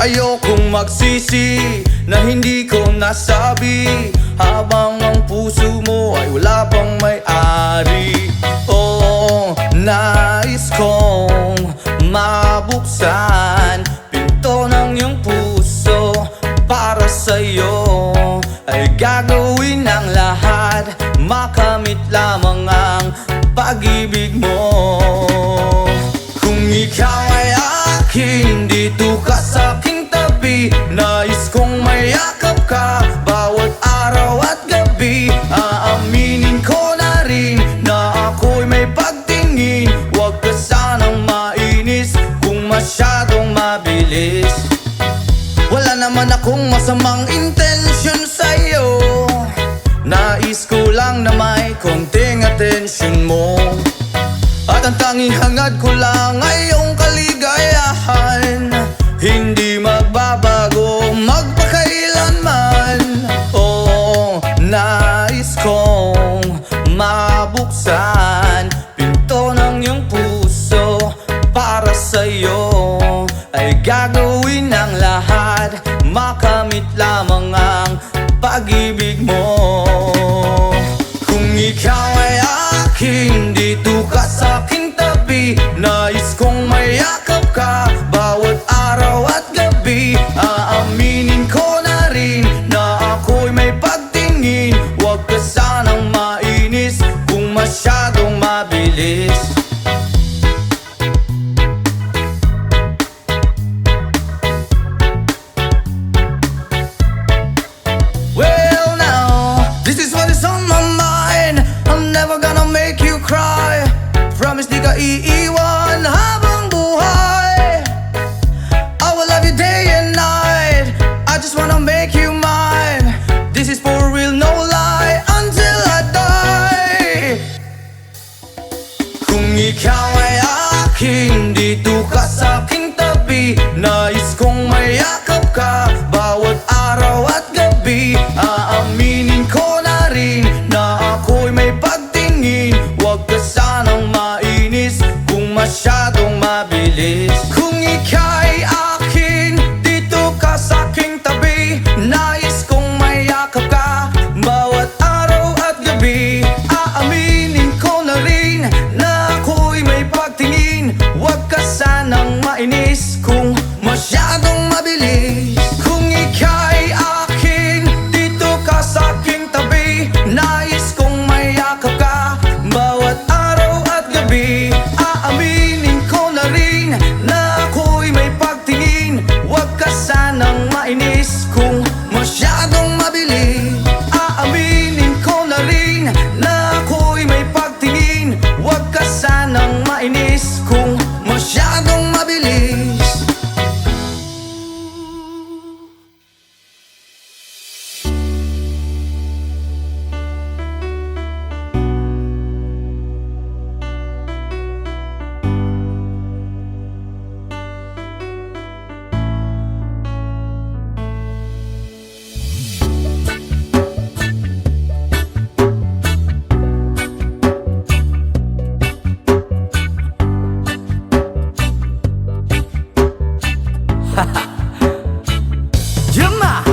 Ayokong magsisi na hindi ko nasabi, habang ang puso mo ay wala pang may-ari. Oh, nais kong mabuksan pinto ng iyong puso. Para sa'yo ay gagawin ang lahat, makamit lamang ang pag-ibig mo. Kung ikaw ay akin, dito ka sa'king tabi. Nais kong mayakap ka bawat araw at gabi. Aaminin ko na rin na ako'y may pagtingin. Huwag ka sanang mainis kung masyadong mabilis. Wala naman akong masamang intensyon sa'yo, nais ko lang na may konting atensyon mo. At ang tanging hangad ko lang ay iyong kaligayahan, hindi magbabago magpakailanman. Oh, nais kong mabuksan pinto ng iyong puso. Para sa'yo ay gagawin ang lahat, makamit lamang ang pag-ibig mo. Kung ikaw ay akin, dito ka sa'king tabi. Nais kong mayakap ka bawat araw at gabi. Aaminin ko na rin na ako'y may pagtingin. Huwag ka sanang mainis kung masyadong mabilis. Well now, this is what is on my mind. I'm never gonna make you cry. Promise di ka iiwan habang buhay. I will love you day and night. I just wanna make you mine. This is for real, no lie, until I die. Kung ikaw ay akin, dito ka sa'king tabi. Nais kong mayakap ka bawat araw at gabi. Aaminin ko na rin na ako'y may pagtingin. Huwag ka sanang mainis kung masyadong mabilis. Kung ika'y akin, dito ka sa'king tabi. Nais kong mayakap ka bawat araw at gabi. Aaminin ko na rin na ako'y may pagtingin. Huwag ka sanang mainis kung masyadong mabilis. Kung ika'y akin, dito ka sa'king tabi. Nais kong mayakap ka bawat araw at gabi. Aaminin ko na rin na ako'y may pagtingin. Huwag ka sanang mainis kung masyadong mabilis. Aaminin ko na rin na ako'y may pagtingin. Huwag ka sanang mainis kung masyadong mabilis. Yama!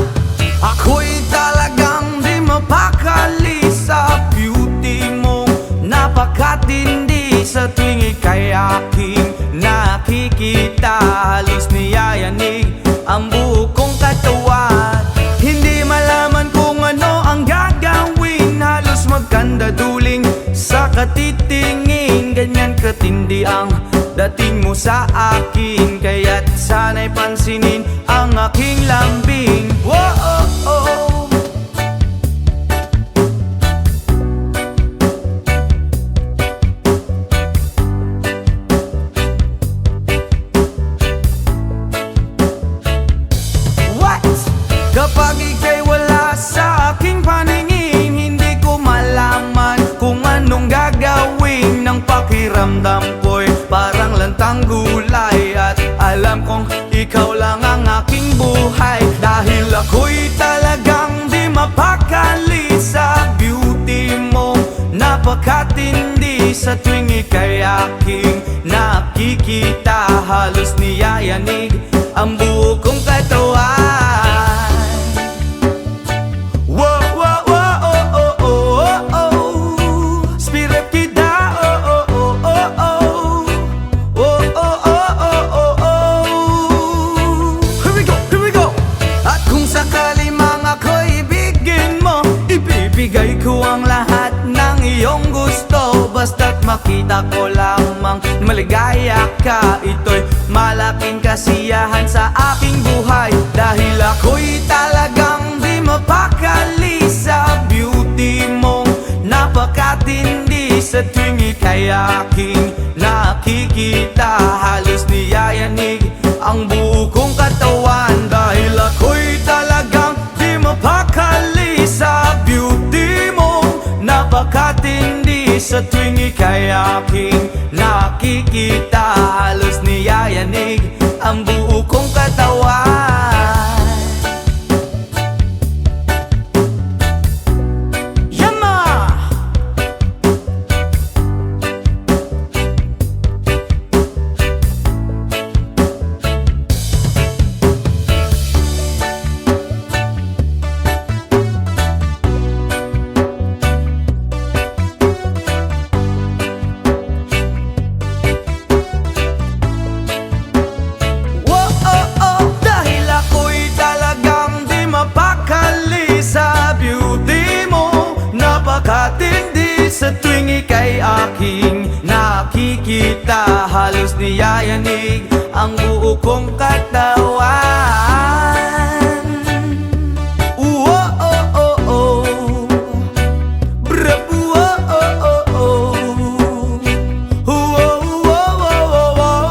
Ako'y talagang di mapakali sa beauty mo. Napakatindi sa tuwing ika'y aking nakikita. Halos niyayanig ang buo kong katawan. Hindi malaman kung ano ang gagawin. Halos magkandaduling sa katitingin. Ganyan katindi ang dating mo sa akin. Kaya't sana'y pansinin ang aking lambing. Whoa, oh, oh. What? Kapag ika'y wala sa aking paningin, hindi ko malaman kung anong gagawin. Ng pakiramdam ko'y parang lantang gulay. At alam kong ikaw lang ang aking buhay. Dahil ako'y talagang di mapakali sa beauty mo. Napakatindi sa tuwing ika'y aking nakikita. Halos niyayanig ang buo kong katawan. Wow, wow, wow, oh, oh, oh, oh, oh. Spirit kita, oh, oh, oh, oh, oh. Oh, oh, oh, oh, oh, oh. Here we go. At kung sakali mga kaibigan mo, ibibigay ko ang lahat ng iyong gusto. Basta't makita ko lamang maligaya ka, ito'y malaking kasiyahan sa aking buhay. Dahil ako'y talagang di mapakali sa beauty mong napakatindi. Sa tuwing ika'y aking nakikita, halos niyayanig ang buo kong katawan. Dahil ako'y talagang di mapakali sa beauty mong napakatindi. Sa tuwing ika'y aking nakikita, halos niyayanig ang buo kong katawan. Yama! Napakatindi sa tuwing ika'y aking nakikita, halos niyayanig ang buo kong katawan. Oh, oh, oh, oh. Bravo, oh, oh, oh, oh. Oh, oh, oh, oh, oh.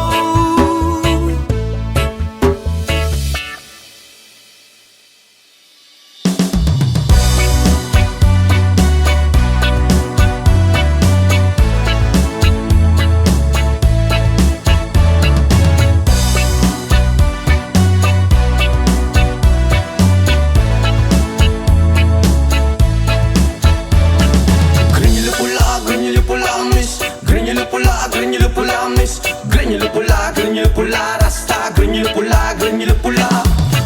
Grenyulo pula, rasta, grenyulo pula, grenyulo pula.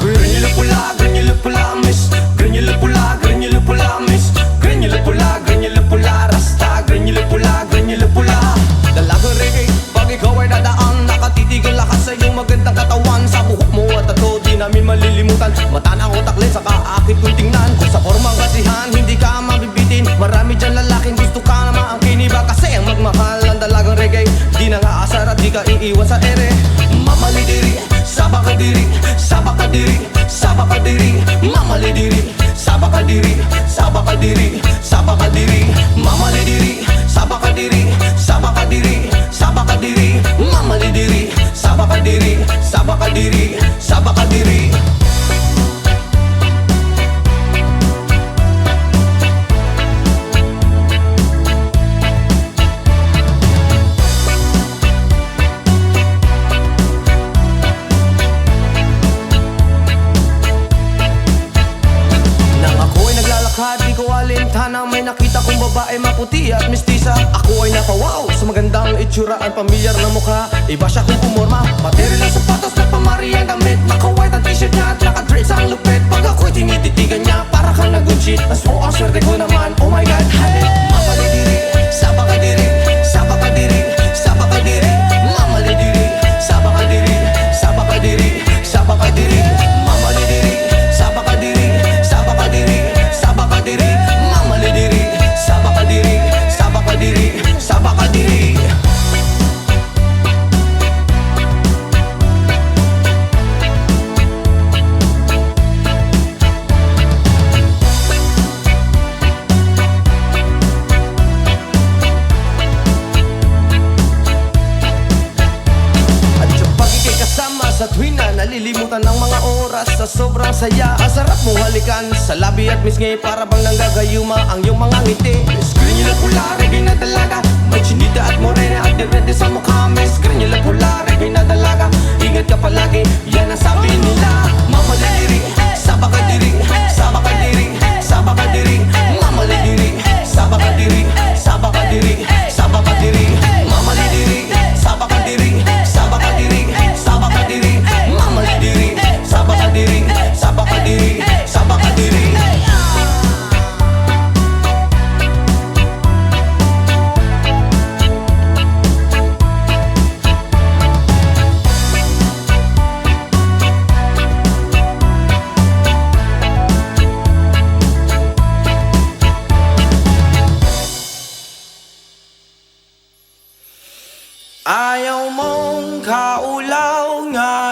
Grenyulo pula, grenyulo pula, miss. Grenyulo pula, miss. Grenyulo pula, rasta, grenyulo pula. Dalagang reggae, pag ikaw ay dadaan, nakatitig ang lakas sa iyong magandang katawan. Sa buhok mo at tato, di namin malilimutan. Mata na utak len, saka akit kong tingnan. Kung sa formang kasihan, hindi ka mabibitin. Marami dyan lalaking gusto ka na maangkin. Iba kasi ang magmahal ang dalagang reggae, di na nga asar at di ka iiwan sa ere. Mamalidiri, sabakadiri, sabakadiri, sabakadiri. Mamalidiri, sabakadiri, sabakadiri, sabakadiri. Mamalidiri, sabakadiri, sabakadiri, sabakadiri. Mamalidiri, sabakadiri, sabakadiri, sabakadiri. Di ko alintana, may nakita kong babae maputi at mistisa. Ako ay napawaw sa magandang itsura, ang pamilyar na mukha. Iba siya kung pumorma, material ng sapatos na pamari ang damit. Naka-white ang t-shirt niya at naka-dress ang lupit. Pag ako'y tinititigan niya, para kang nag-good shit. Mas mo ang swerte ko naman, oh my god. Mamalidiri, sabakadiri, sabakadiri, sabakadiri. Mamalidiri, sabakadiri, sabakadiri, sabakadiri. Mamalidiri, sabakadiri, sabakadiri, sabakadiri. Mamalidiri, sabakadiri, sabakadiri, sabakadiri. Sa tuwing na nalilimutan ng mga oras, sa sobrang saya, ang sarap mong halikan sa labi at misngay, para bang nanggagayuma ang iyong mga ngiti. Grenyulo pula, reggae na dalaga, may chinita at morena at direte sa mukha. Grenyulo pula, reggae na dalaga, ingat ka palagi, yan ang sabi nila. Mamalidiri, sabakadiri, sabakadiri, sabakadiri. Mamalidiri, sabakadiri, sabakadiri, sabakadiri. Mamalidiri, sabakadiri, sabakadiri, sabakadiri. Mamalidiri,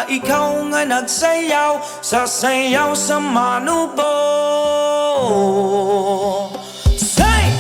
ikaw nga nagsayaw, sasayaw sa manubo. Say!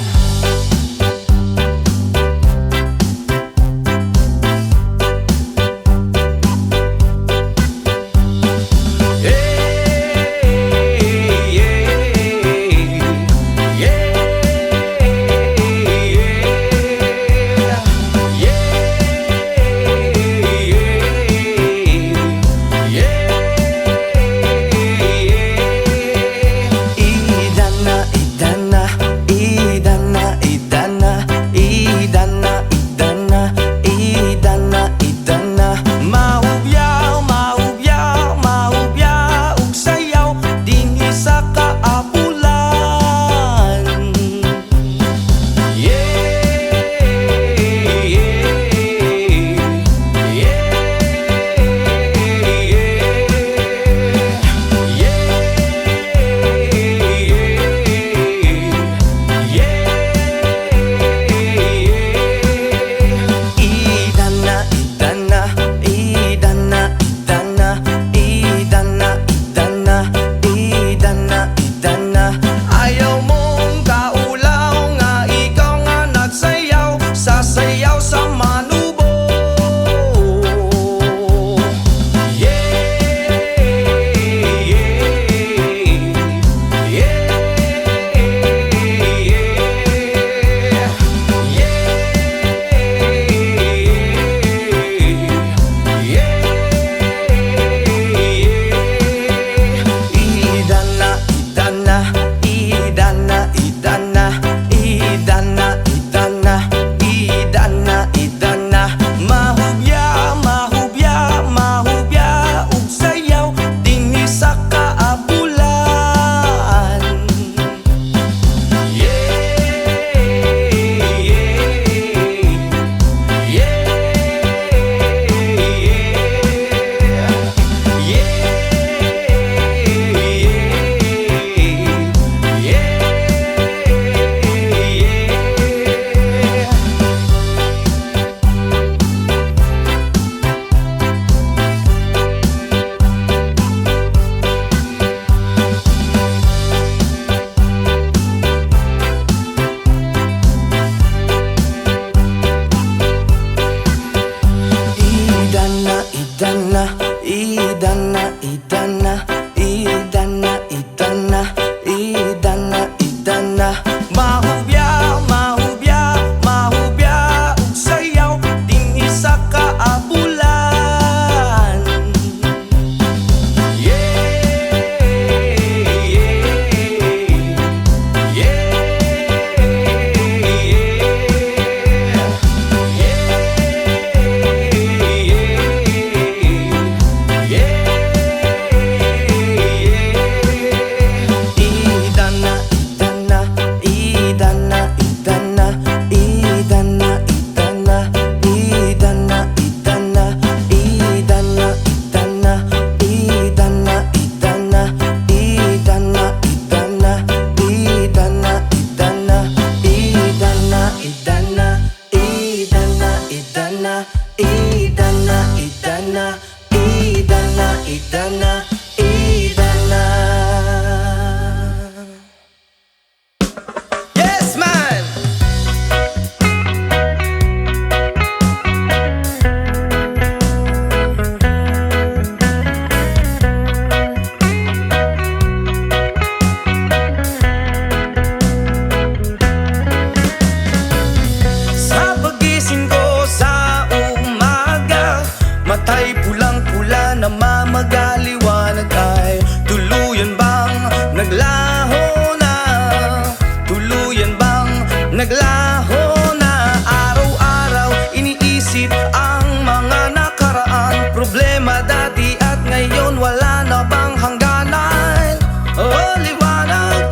Naglaho na araw-araw, iniisip ang mga nakaraan. Problema dati at ngayon, wala na bang hangganan? Oh liwanag,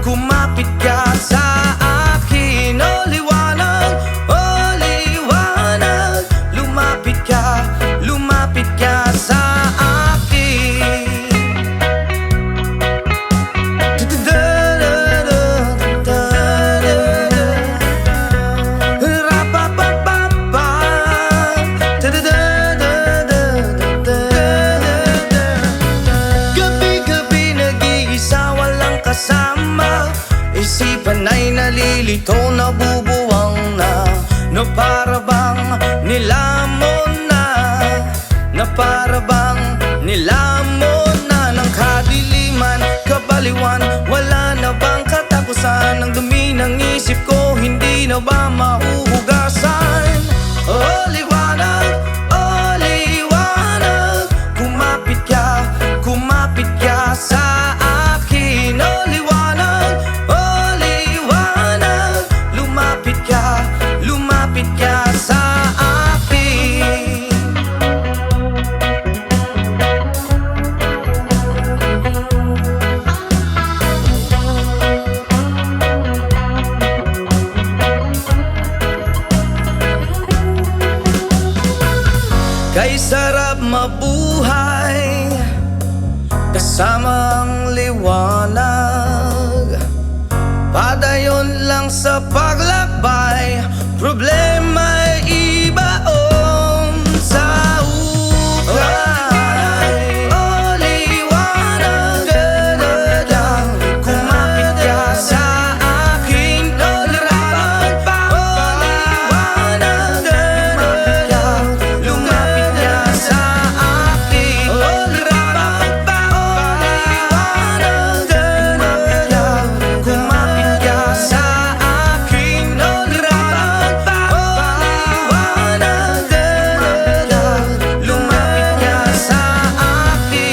kumapit ka sa akin. Oh liwanag, lumapit nalilito, nabubuwang na para bang nilamon na para bang nilamon na ng kadiliman, kabaliwan. Wala na bang katapusan? Ang dumi ng isip ko, hindi na ba mahuhugasan? Oh liwanag, oh liwanag, kumapit ka sa akin. Oh liwanag, oh liwanag, lumapit ka sa akin. Kay sarap mabuhay kasama ang liwanag. Padayon lang sa paglakbay, problema'y ibaon sa ukay. Oh liwanag, kumapit ka sa akin. Oh liwanag, oh liwanag, lumapit ka sa akin. Oh liwanag, oh liwanag, kumapit ka sa akin. Oh liwanag, oh liwanag, lumapit ka sa akin.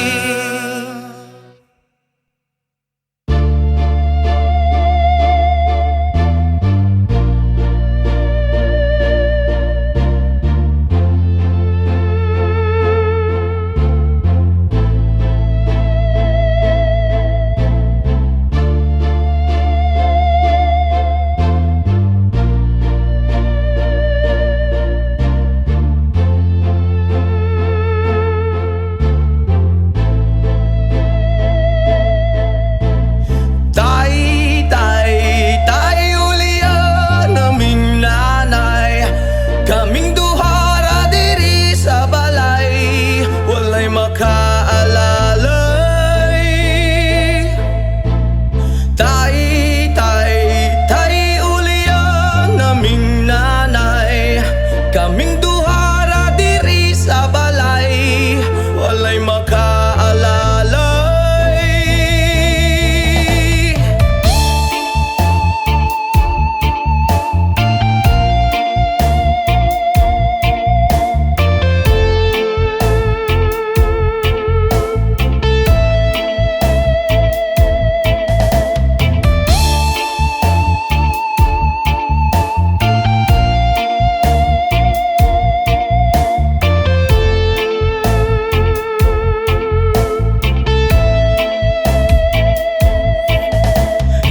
Tay, ulian naming nanay, kaming duhara diri sa balay, walay makaalalay. Tay, ulian naming nanay, kaming duhara diri sa balay, walay makaalalay.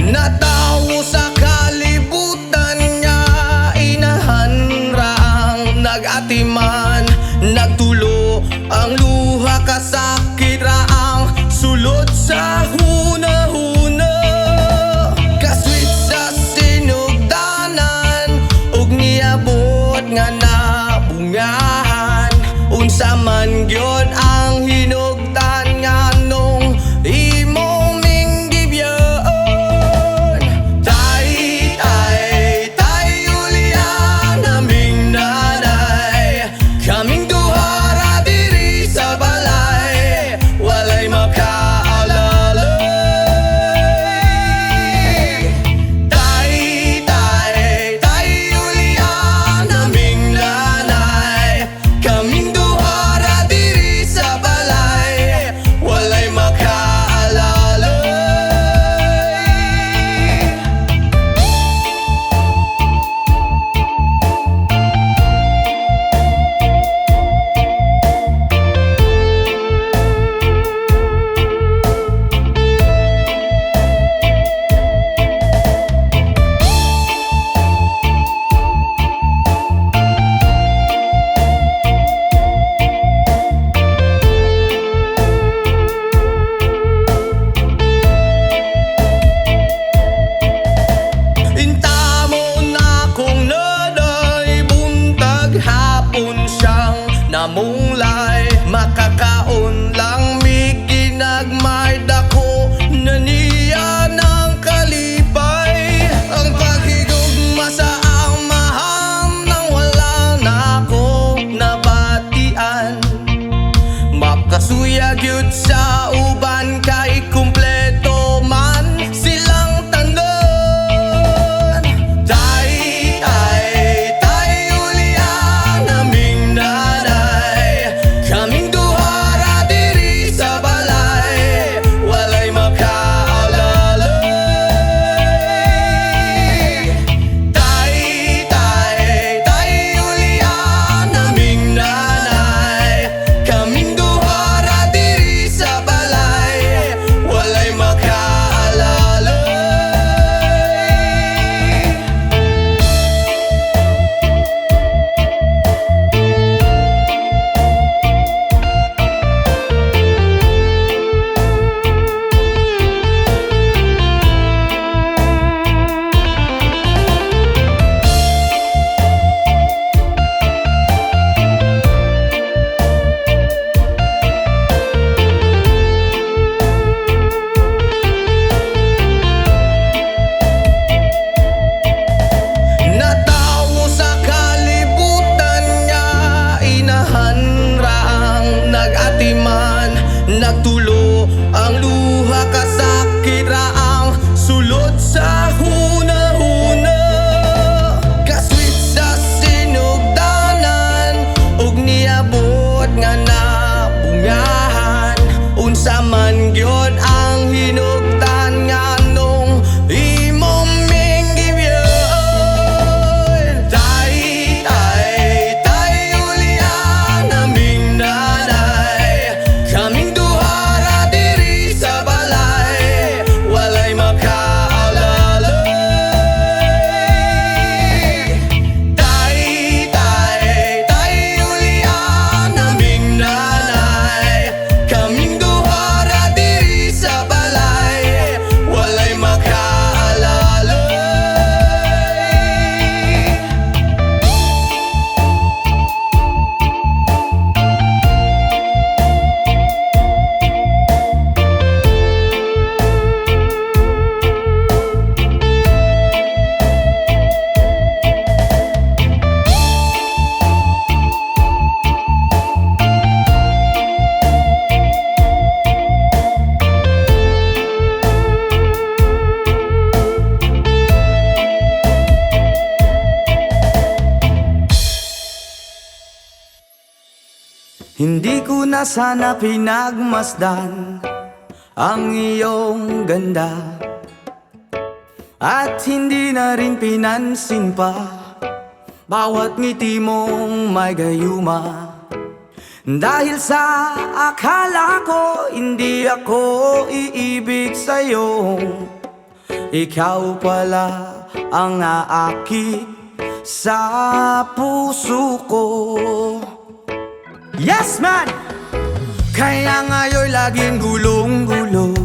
Natawo sa kalibutan niya, inahan raang nag-atiman, nagtulo ang luha, kasakit raang sulod sa hunahuna. Kaswit sa sinugdanan, ug niabot nga nabungahan, unsa man gyud ang hinugdan nga nung imong minggibyon. Tay, ulian naming nanay, kaming duhara diri sa balay, walay makaalalay. Tay, ulian naming nanay, kaming duhara diri sa balay, walay makaalalay. Intamo na kung naday buntag, hapon siyang namunglay, makakaon lang mi ginagmay, dako na niya ng kalipay. Ang paghigo Hindi ko na sana pinagmasdan ang iyong ganda, at hindi na rin pinansin pa bawat ngiti mong may gayuma. Dahil sa akala ko hindi ako iibig sa'yo, ikaw pala ang aakit sa puso ko. Yes man! Kaya ngayon laging gulong-gulo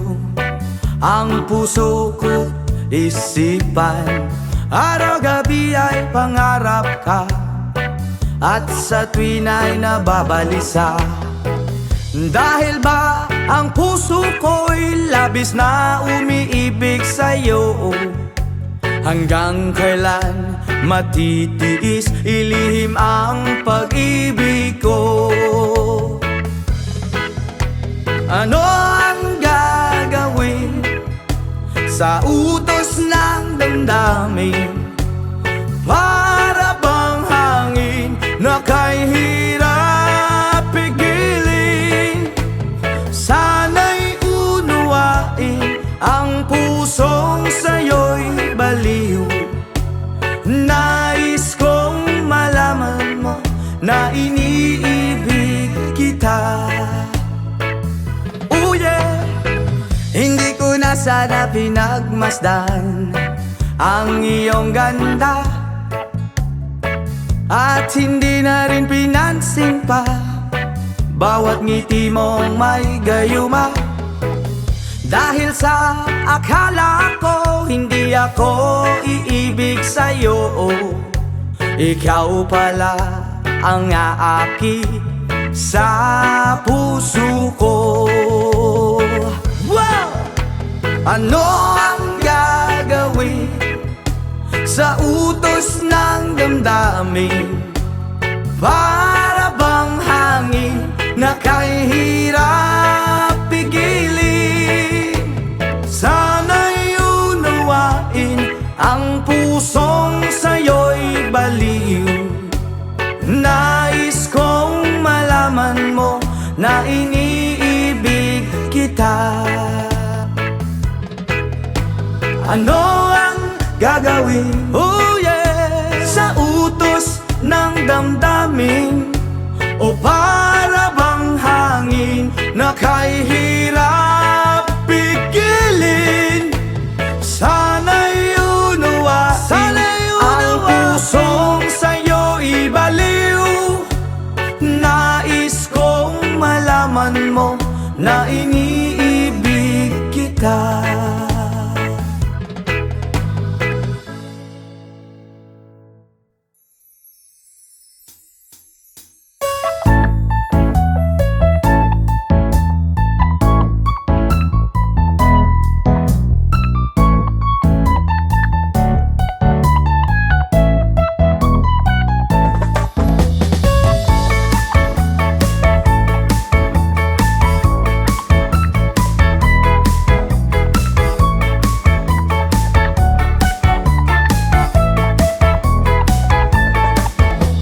ang puso ko, isipan. Araw-gabi ay pangarap ka, at sa tuwin ay nababalisa. Dahil ba ang puso ko'y labis na umiibig sa'yo, hanggang kailan matitiis ilihim ang pag-ibig ko? Ano ang gagawin sa utos ng damdamin? Para bang hangin na kay hirap pigilin? Sana'y unuwain ang pusong sa'yo'y baliw. Nais kong malaman mo na iniibig kita. Oh yeah! Hindi ko na sana pinagmasdan ang iyong ganda, at hindi na rin pinansin pa bawat ngiti mong may gayuma. Dahil sa akala ko hindi ako iibig sa'yo, ikaw pala ang aakit sa puso ko. Wow! Ano ang gagawin sa utos ng damdamin? Para bang hangin na kay hirap pigilin? Sana'y unawain ang pusong sa'yo'y baliw. Nais kong malaman mo na iniibig kita. Ano ang gagawin, oh yeah, sa utos ng damdamin? O para bang hangin na kay hirap pigilin? Sana'y unawain ang pusong sa'yo'y baliw. Nais kong malaman mo na iniibig kita.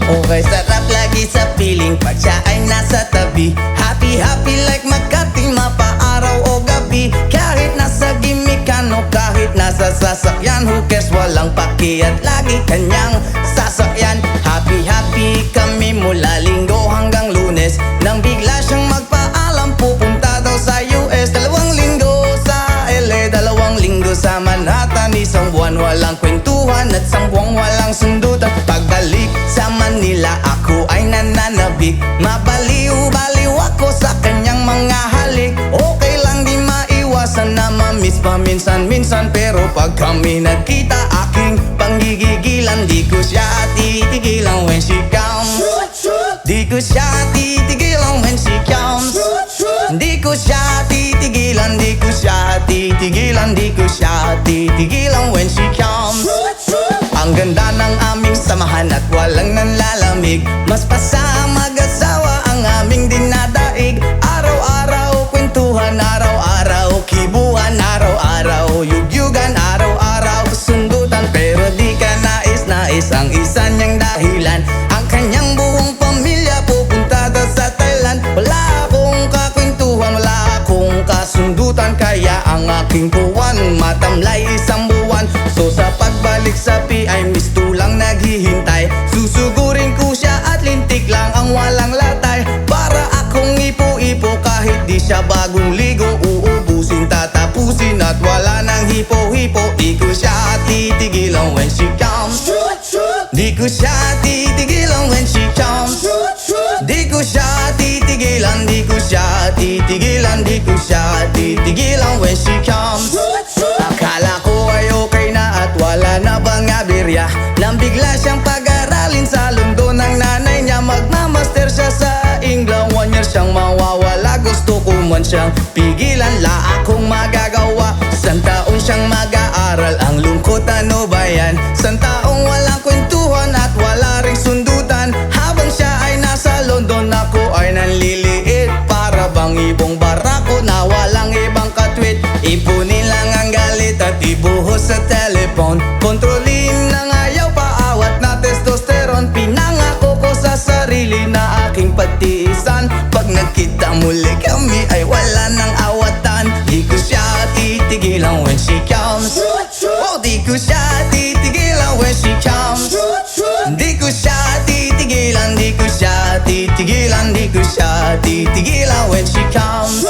Okay, sarap lagi sa piling pag siya ay nasa tabi. Happy, happy like Makati, mapaaraw o gabi. Kahit nasa gimikan o kahit nasa sasakyan, who cares, walang paki at lagi kanyang sasakyan. Happy, happy kami mula Linggo hanggang Lunes, nang bigla siyang magpaalam pupunta daw sa US. 2 linggo sa LA, 2 linggo sa Manhattan. Isang buwan walang kwentuhan at 1 buwang walang sundutan. Pagbalik sa Manila ako ay nananabik, mabaliw-baliw ako sa kanyang mga halik. Okay lang di maiwasan na mamiss paminsan-minsan, pero pag kami nagkita aking panggigigilan. Di ko siya titigilan when she comes. Di ko siya titigilan when she comes. Di ko siya titigilan, di ko siya titigilan, di ko siya titigilan when she comes. Ang ganda ng aming samahan at walang nanlalamig, mas pasang mag-asawa ang aming dinadaig. Araw-araw kwentuhan, araw-araw kibuhan, araw-araw yugyugan, araw-araw sundutan. Pero di ka nais-nais ang isa niyang dahilan, ang kanyang buong pamilya pupunta daw sa Thailand. titigilan when she comes. Di ko siya titigilan when she comes. Di ko siya titigilan, di ko siya titigilan, di ko siya titigilan when she comes. Akala ko ay okay na at wala na bang aberya, nang bigla siyang pag-aralin sa London ng nanay niya. Magmamaster siya sa England, 1 year siyang mawawala. Gusto ko man siyang pigilan, la akong magagawa. Isang taon siyang mag-aaral, ang lungkot ano ba yan? Isang taong walang kwentuhan at wala ring sundutan. Habang siya ay nasa London, ako ay nanliliit. Para bang ibong barako na walang ibang katwit. Ipunin lang ang galit at ibuhos sa telepon. Kontrolin ng ayaw, paawat na testosterone. Pinangako ko sa sarili na aking pagtiisan. Pag nagkita muli kami ay wala nang awatan. Di ko siya titigilan when she comes. Oh, di ko siya titigilan when she comes. Di ko siya titigilan, di ko siya titigilan, di ko siya titigilan when she comes.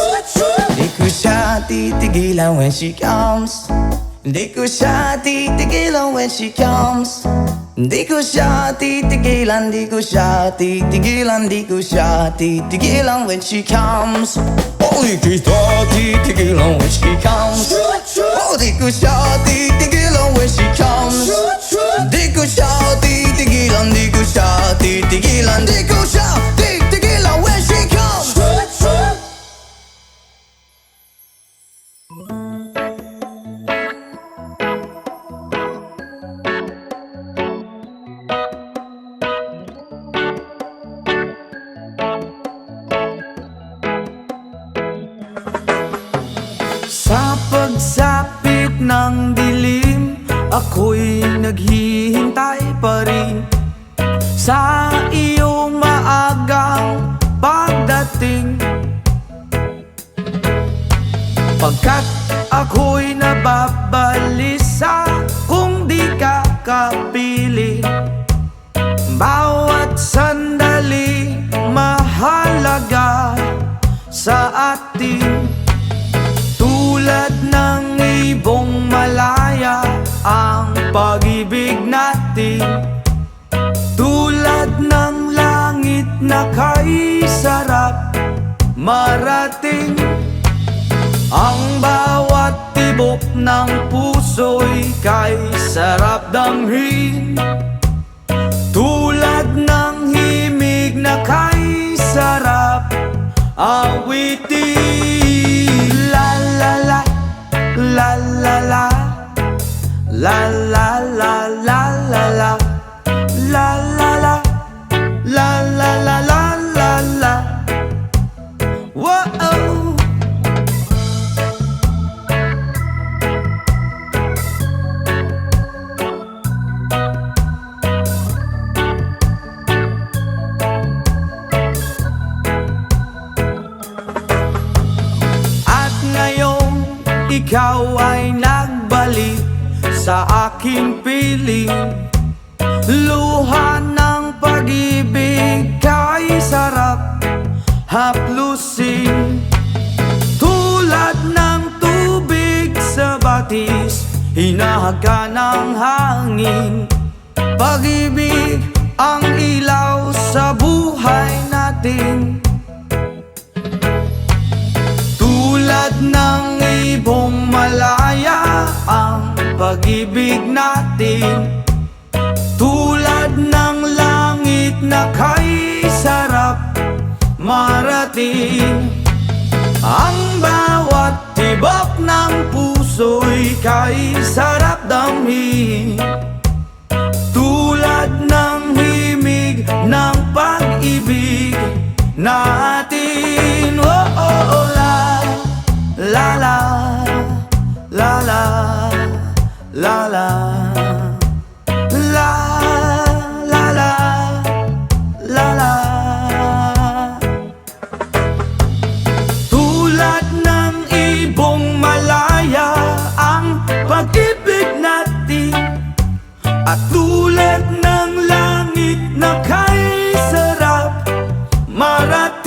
Di ko siya titigilan when she comes. Di ko siya titigilan when she comes. Di ko siya titigilan, di ko siya titigilan, di ko siya titigilan when she comes. Oh, di ko siya titigilan when she comes. Oh, di ko siya titigilan when she comes. Di ko siya titigilan, di ko siya titigilan, di ko siya titigilan when she comes. Sa pagsapit ng dilim, ako'y naghihintay pa rin sa iyong maagang pagdating. Pagkat ako'y nababalisa kung di ka kapiling. Bawat sandali mahalaga sa atin. Tulad ng ibong malaya ang pag-ibig natin. Tulad ng langit na kay sarap marating. Ang bawat tibok ng puso'y kay sarap damhin. Tulad ng himig na kay sarap awitin. La la la, la la la, la la la la la la, la la la, la la la la la la. Whoa. Ikaw ay nagbalik sa aking piling. Luha ng pag-ibig kay sarap haplusin. Tulad ng tubig sa batis, hinahaga ng hangin. Pag-ibig ang ilaw sa buhay natin. Tulad ng ibong malaya ang pag-ibig natin. Tulad ng langit na kay sarap marating. Ang bawat tibok ng puso'y kay sarap damhin. Tulad ng himig ng pag-ibig natin. Oh, oh, oh, la la la la la la la la la la la la. Tulad ng ibong malaya ang pag-ibig natin. At tulad ng langit na kay sarap marating.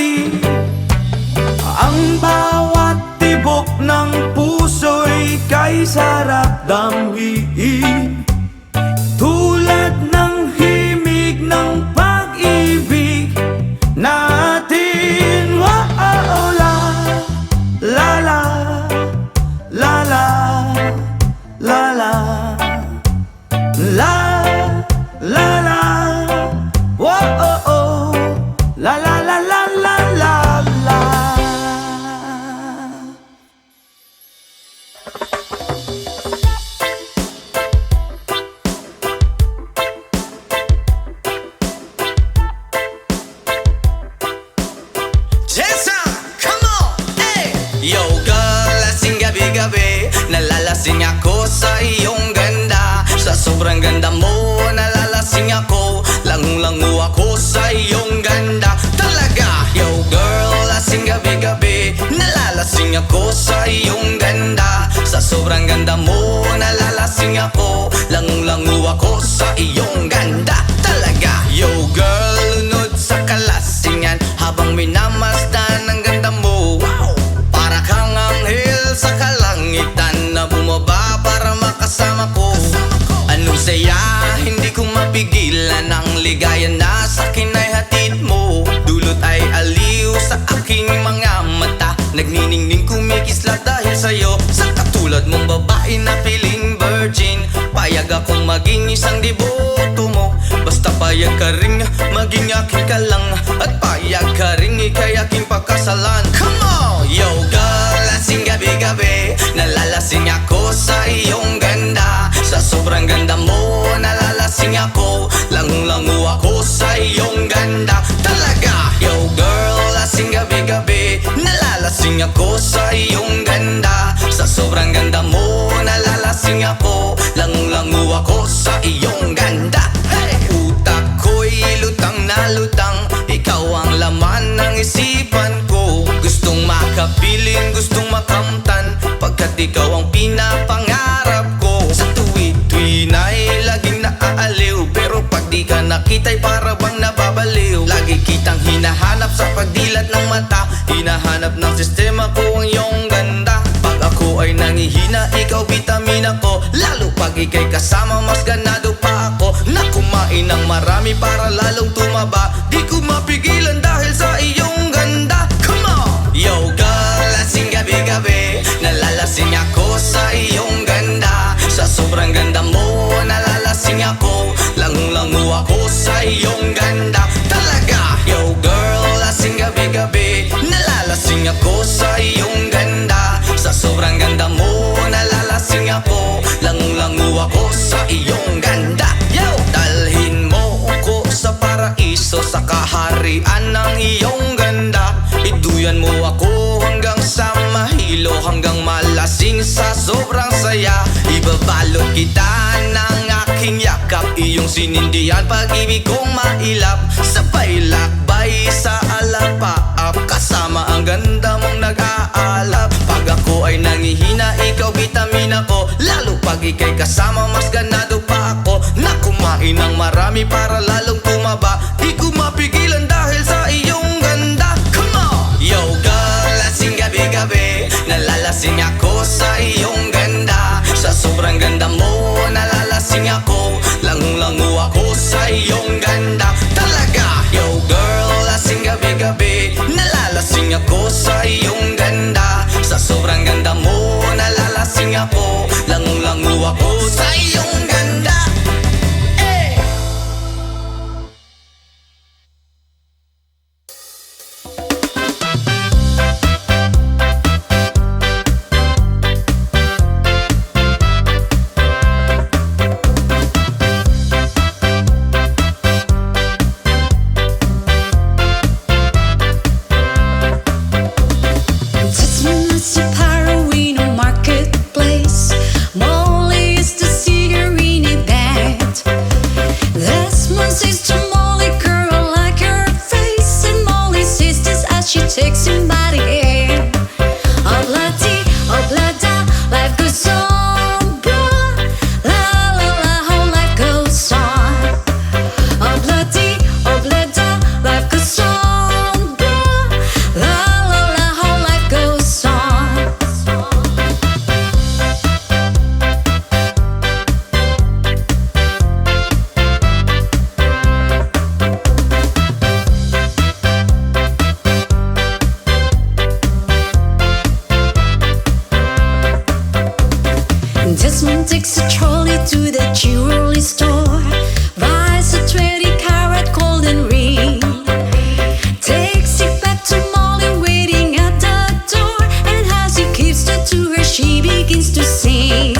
Yo girl, lasing gabi-gabi, nalalasing ako sa iyong ganda. Sa sobrang ganda mo, nalalasing ako, langung-langu ako sa iyong ganda. Talaga, yo girl, lasing gabi-gabi, nalalasing ako sa iyong ganda. Sa sobrang ganda mo, nalalasing ako, langung-langu ako sa iyong ganda. Talaga, yo girl, lunod sa kalasingan habang minamasdan ang ganda mo. Wow! Para kang anghel sa kalangitan na bumaba para makasama ko. Anong saya, hindi ko mapigilan ang ligaya na sa akin ay hatid mo. Dulot ay aliw sa aking mga mata, nagniningning kumikislat dahil sa'yo. Sa katulad mong babae na piling virgin, payag akong maging isang deboto mo. Basta payag ka rin maging akin ka lang, at payag ka rin ikay aking pagkasalan. Come on! Yo girl, lasing gabi-gabi, nalalasing ako sa iyong ganda. Sa sobrang ganda mo, nalalasing ako, langung-langu ako sa iyong ganda. Talaga, yo girl, lasing gabi-gabi, nalalasing ako sa iyong ganda. Sa sobrang ganda mo, nalalasing ako, langung-langu ako sa iyong ganda. Hey! Utak ko'y lutang na lutang, ikaw ang laman ng isipan ko. Gustong makapiling, gustong makamtan, pagkat ikaw ang pinapangarap ko. Sa tuwi-tuwi na'y laging naaaliw, pero pag di ka nakita'y para bang nababaliw. Lagi kitang hinahanap sa pagdilat ng mata, hinahanap ng sistema ko ang iyong ganda. Pag ako ay nangihina, ikaw vitamina ko, lalo pag ikay kasama mas ganado pa ako. Na kumain ng marami para lalong tumaba, di ko mapigilan dahil sa iyong ganda. Come on! Yo girl, lasing gabi-gabi, nalalasing ako sa iyong ganda. Sa sobrang ganda mo, nalalasing ako, langung-langu ako sa iyong ganda. Talaga, yo girl, lasing gabi-gabi, nalalasing ako sa iyong ganda. Sa sobrang ganda mo, nalalasing ako, langung-langu ako sa iyong ganda. Yo! Dalhin mo ko sa paraiso, sa kaharian ng iyong ganda. Iduyan mo ako hanggang sa mahilo, hanggang malasing sa sobrang saya. Ibabalot kita ng aking yakap, iyong sinindihan pag-ibig kong mailap. Sabay lakbay sa alapaap, kasama ang ganda mong nag-aalap. Pag ako ay nangihina, ikaw vitamina ko, lalo pag ikay kasama mas ganado pa ako. Na kumain ng marami para lalong tumaba, di ko mapigilan dahil sa iyong ganda. Come on! Yo girl, lasing gabi-gabi, nalalasing ako sa iyong ganda. Sa sobrang ganda mo, nalalasing ako, langung-langu ako sa iyong ganda. Talaga, yo girl, lasing gabi-gabi, nalalasing ako sa iyong ganda. Sa sobrang ganda mo, nalalasing ako, langung-langu ako sa iyong ganda. Just when it's a power in a marketplace, Molly is the singer in a band. That's my sister Molly, girl, like her face, and Molly says this as she takes him by the hand. Oblada, life goes on, blah. La la la, how life goes on. Oblada, life goes on, blah. La la la, how life goes on. This one takes a trolley to the jewelry store, buys a 20-carat golden ring, takes it back to Molly waiting at the door, and as he gives it to her, she begins to sing.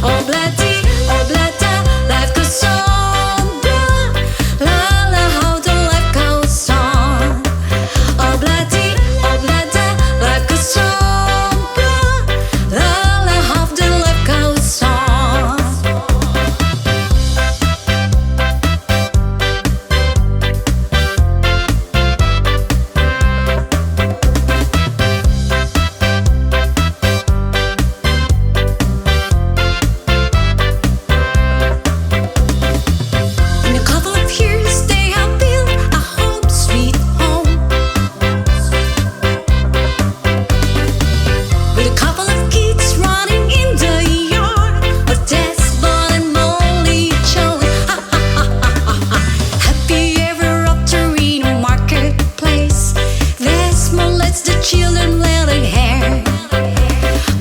Oblada, life goes on, blah. La la, how the life goes on. Oblada, life goes on. children let her hair.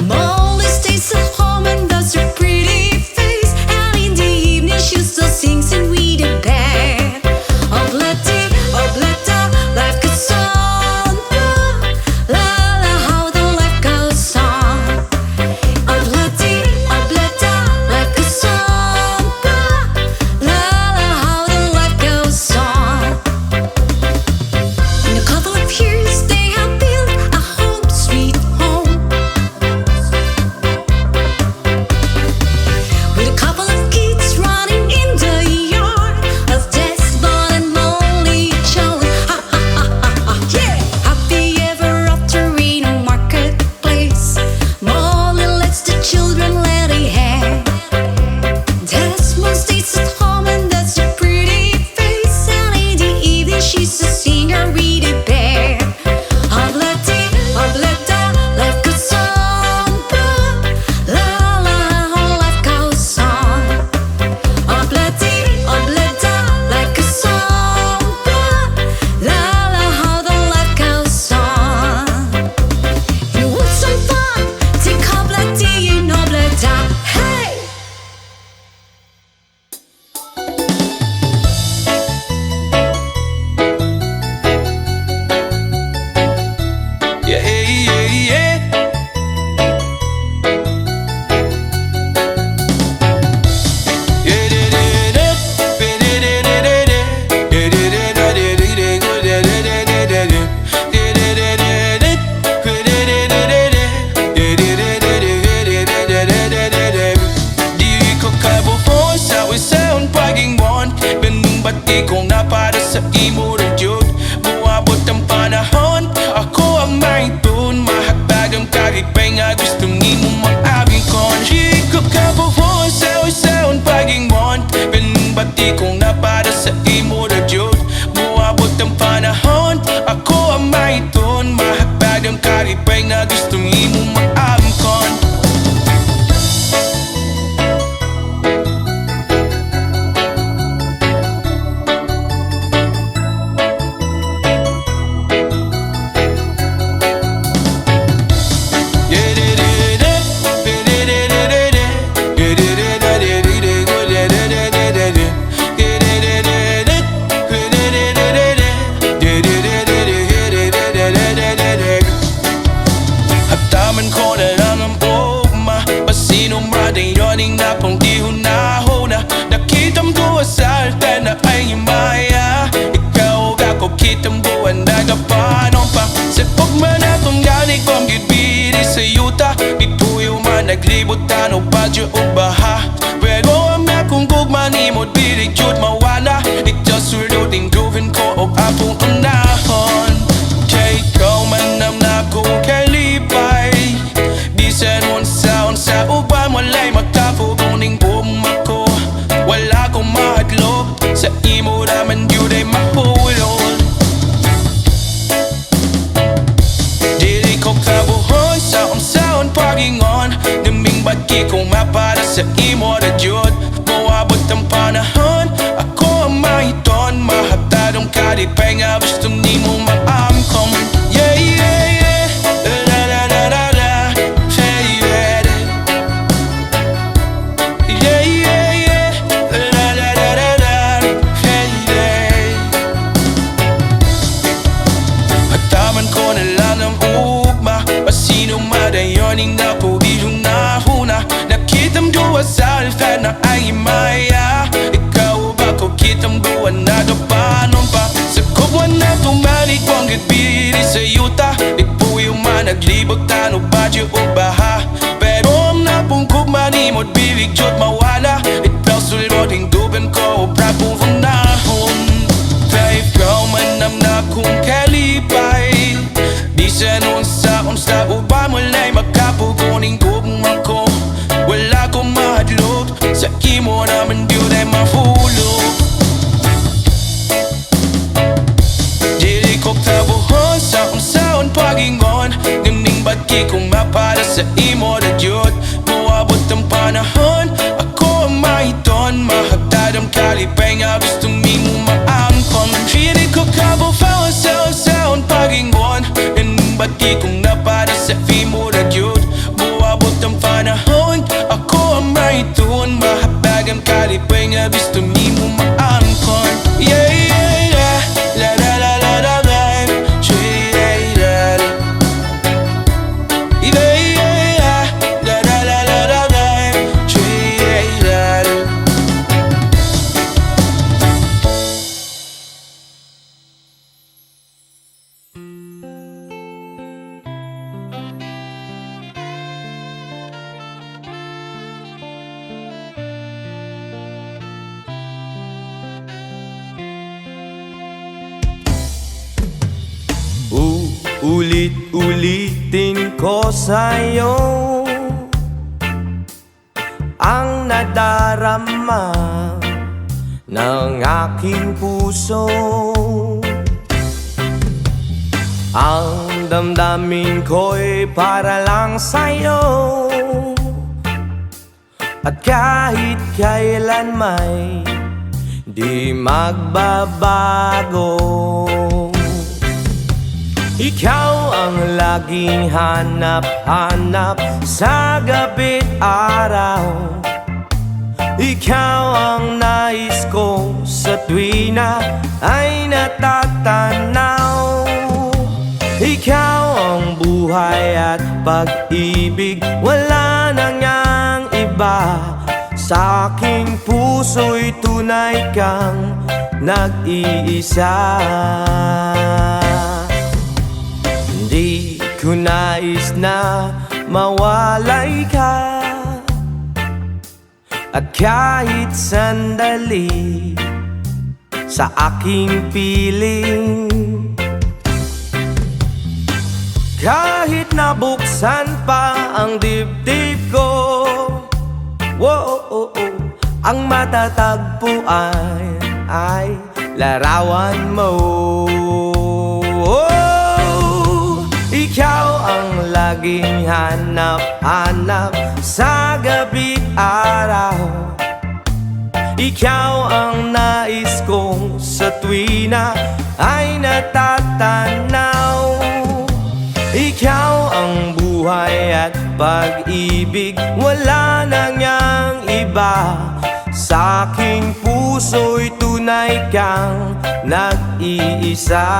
Molly stays at home and does her pretty face, and in the evening she still sings and read a bear. Oh Bletta, life goes on. La la, how the life goes on. Oh Bletta, life goes on. La la, how the life goes on. In a couple of years they have built a home sweet home, with a couple of kids running in the yard as Desmond and Molly chose. Ha ha ha ha ha, yeah! Happy ever after in a marketplace. Molly lets the children let her hair. Desmond stays at home and does a pretty face, and in the evening she's a singer with a bear. Oh Bletta, life goes on. La la, how life goes on. Oh Bletta, life goes on. La la, how the life goes on. You want some fun? Take a Bletta, you know Bletta. Hey! Yeah, yeah, yeah. Di ko kabuhon sa isang pag-ingon, binubati ko na para sa imo rin yun. Buwabot ang panahon, ako ang maitun, mahagpag ang kakipay nga gusto nimo mag-abing kon. Di ko kabuhon sa isang pag-ingon, binubati ko na para sa imo rin yun. Buwabot ang panahon, ako ang maitun, mahagpag ang kakipay nga gusto nimo mag-abing kon. Hataman ko na lang ang ugma, pasino madayuning na pang di hunahuna. Nakitam ko sa altar na ay maya, ikaw ako kitam buwan na kapanon pa. Sa pagman akong galing kong gibiri sa yuta, ituyo man naglibutan o badyo o baha. Pero ang akong gugma ni mo dirig yun mawala, ito sulutin gawin ko o apong unahon. Kaya ikaw man ang nakong kalipay, di sa unsa uban walay makapuguning bumako. Wala kong mahadlo, sa imo naman yun ay mapulol. Dili ko kabuhon sa unsaon pag-ingon, naming bagi kong mapara sa imo na yun. Mawabot ang panahon, ako ang mahiton, mahatadong kalipay nga gusto nimo maamkom. Yeah, yeah, yeah, la la la la la, yeah, yeah, yeah, yeah, yeah, la la la la la, yeah, yeah. Hataman ko na lang ang ugma, pasino madayoning na po di hunahuna. Nakitam duwa sa altar na ay maya, ikaw ba ko kitam duwa na kapanon pa. Sa kubwan na tumalik kong gitbiri sa yuta, ipuyo man naglibot tano badyo o baha. Pero ang napungkog manimod bilig jod mawala, itaw sulod hingdugan ko o prapong unahon. Kaya ikaw man ang nakong kalipay, di sa unsa uba mulay makapuguning gugmang ko. Wala kong mahadlok, sa imo naman yun ay mahulog. Dili ko kabuhon sa unsaon pag-ingon, naming bagi kong mapara sa imo na yun. Mawabot ang panahon, ako ang mahiton, mahagtad ang kalipay nga gusto nimo maamkom. Dili ko kabuhon sa unsaon pag-ingon, naming bagi di kong napada sa mo na yun. Buwabot ang panahon, ako ang maituon. Mahapag ang kalipay nga gusto ni mo maangkon. Yeah, yeah, yeah, la la la la la la, yeah, yeah, yeah, yeah, la la la la la la, yeah, yeah. Ulit-ulitin ko sa'yo ang nadarama ng aking puso. Ang damdamin ko'y para lang sa'yo, at kahit kailan may di magbabago. Ikaw ang laging hanap-hanap sa gabi't araw. Ikaw ang nais ko sa tuwina ay natatanaw. Ikaw ang buhay at pag-ibig, wala na ngang iba. Sa aking puso'y tunay kang nag-iisa. Di ko nais na mawalay ka, at kahit sandali sa aking piling. Kahit nabuksan pa ang dibdib ko, oh, ang matatagpuan ay larawan mo. Ikaw ang laging hanap-hanap sa gabi't araw. Ikaw ang nais kong sa tuwina ay natatanaw. Ikaw ang buhay at pag-ibig, wala na ngang iba. Sa aking puso'y tunay kang nag-iisa.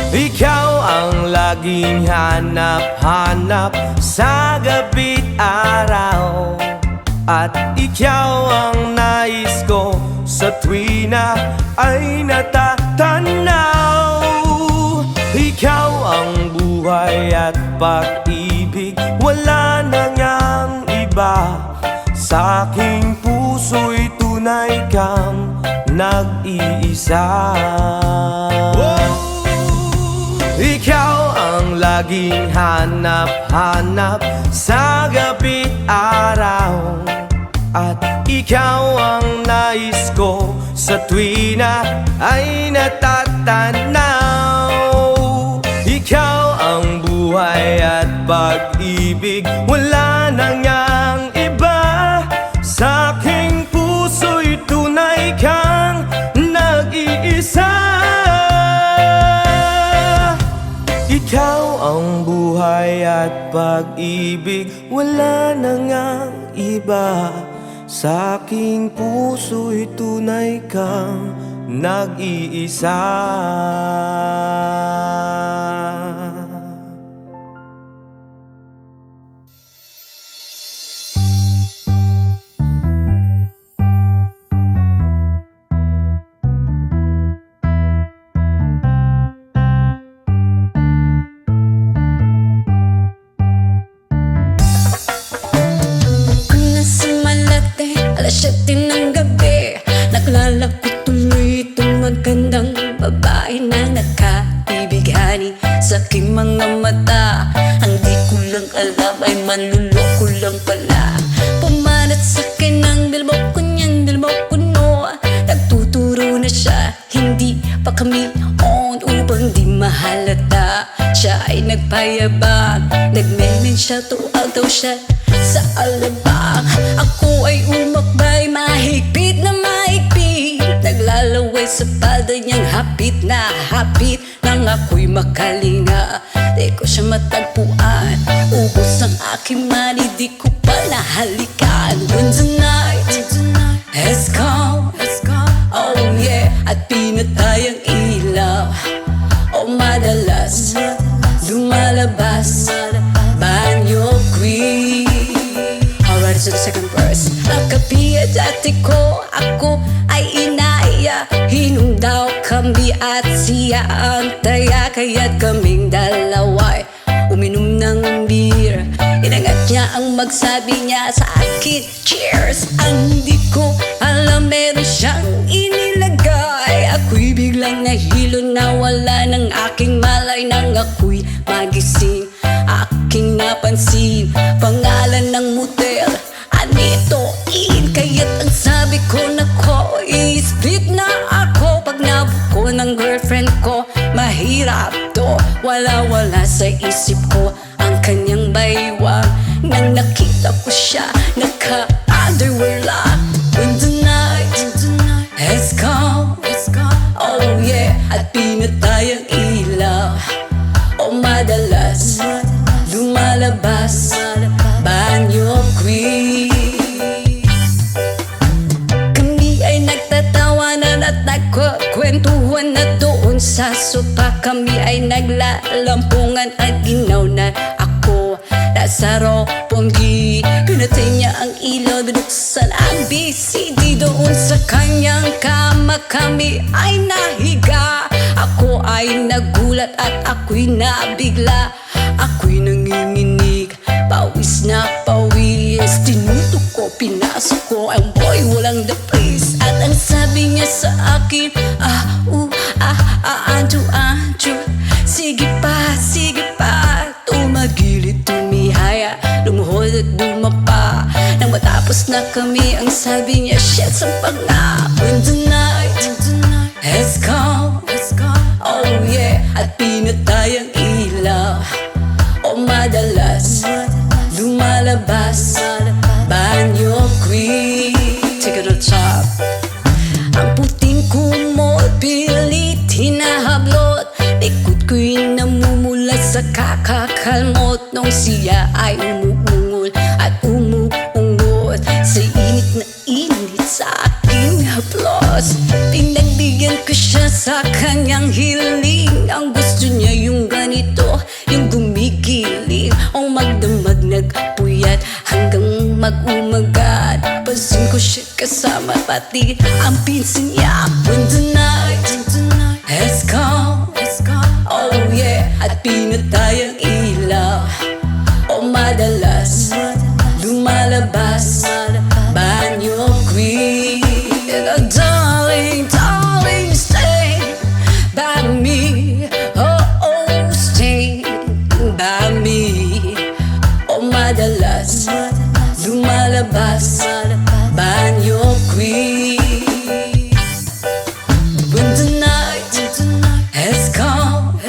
Ikaw ang laging hanap-hanap sa gabi't araw, at ikaw ang nais ko sa tuwina ay natatanaw. Ikaw ang buhay at pag-ibig, wala na ngang iba. Sa aking puso'y tunay kang nag-iisa. Ikaw ang laging hanap-hanap sa gabi't araw, at ikaw ang nais ko sa tuwina ay natatanaw. Ikaw ang buhay at pag-ibig, wala na ngang iba. Sa aking puso'y tunay kang nag-iisa. Ikaw ang buhay at pag-ibig, wala na ngang iba. Sa aking puso'y tunay kang nag-iisa. Alas 7 ng gabi, naglalakot tuloy itong magandang babae na mga mata. Ang di ko lang alam ay manluloko lang pala. Pumanat sa akin ang dalawang ko niyan, dalawang kuno. Nagtuturo na siya, hindi pa kami on upang di mahalata. Siya ay nagpayabang, nagmemen siya, tuwag daw siya sa alabang. Ako ay umakbay, mahigpit na mahigpit. Naglalaway sa palda niyang hapit na hapit. Nang ako'y makalinga, di ko siya matagpuan. Ubos ang aking money, di ko pa nahalikan. When the night has come, oh yeah, at pinatay ang ilaw. O madalas lumalabas banyo queen. Alright, so the second verse. Nakapiya dati ko, ako ay inaya. Hinong daw kami at siya ang taya. Kaya't kaming dalaway uminom ng beer. Inangat niya ang magsabi niya sa akin, cheers. Ang di ko alam meron siyang inilagay. Ako'y biglang nahilo, nawala ng aking malay. Nang ako'y magising, aking napansin pangalan ng motel, Anito Inn. Kaya't ang sabi ko, nako, i-split na ako. Pag nabuko ng girlfriend ko, mahirap to. Wala-wala sa isip ko ang kanyang baywang. Nang nakita ko siya, naka-underwear lang. When the night has come, oh yeah, at pinatay ang ilaw. O madalas lumalabas banyo queen. Kami ay nagtatawanan at nagkukwentuhan na doon sa sopa. Kami ay naglalampungan at ginaw na ako nasa roponggi. Pinatay niya ang ilaw, binuksan ang BCD. Doon sa kanyang kama kami ay nahiga. Ako ay nagulat at ako'y nabigla. Ako'y nanginginig, pawis na pawis. Tinutok ko, pinasok ko ang boy, walang the place. At ang sabi niya sa akin, Andrew, sige pa, tumagilid, tumihaya, lumuhod at dumapa. Nang matapos na kami, ang sabi niya, shit, sampag na. When the night has come, oh yeah, at pinatay ang ilaw. O madalas lumalabas banyo queen. Take it to the top. Ang puting kumot, pilit hinahablot. Likod ko'y namumula sa kakakalmot. Nung siya ay umuungol at umuungot sa init na init sa aking haplos. Pinagbigyan ko siya sa kanyang hiling. Ang gusto niya yung ganito, yung gumigiling. O magdamag nagpuyat hanggang mag-umagat. Pansin ko siya kasama pati ang pinsan niya. When the night has come, oh yeah, at pinatay ang ilaw. O madalas lumalabas banyo queen. And darling, stay by me. Oh, stay by me. O madalas lumalabas banyo queen. When the night has come,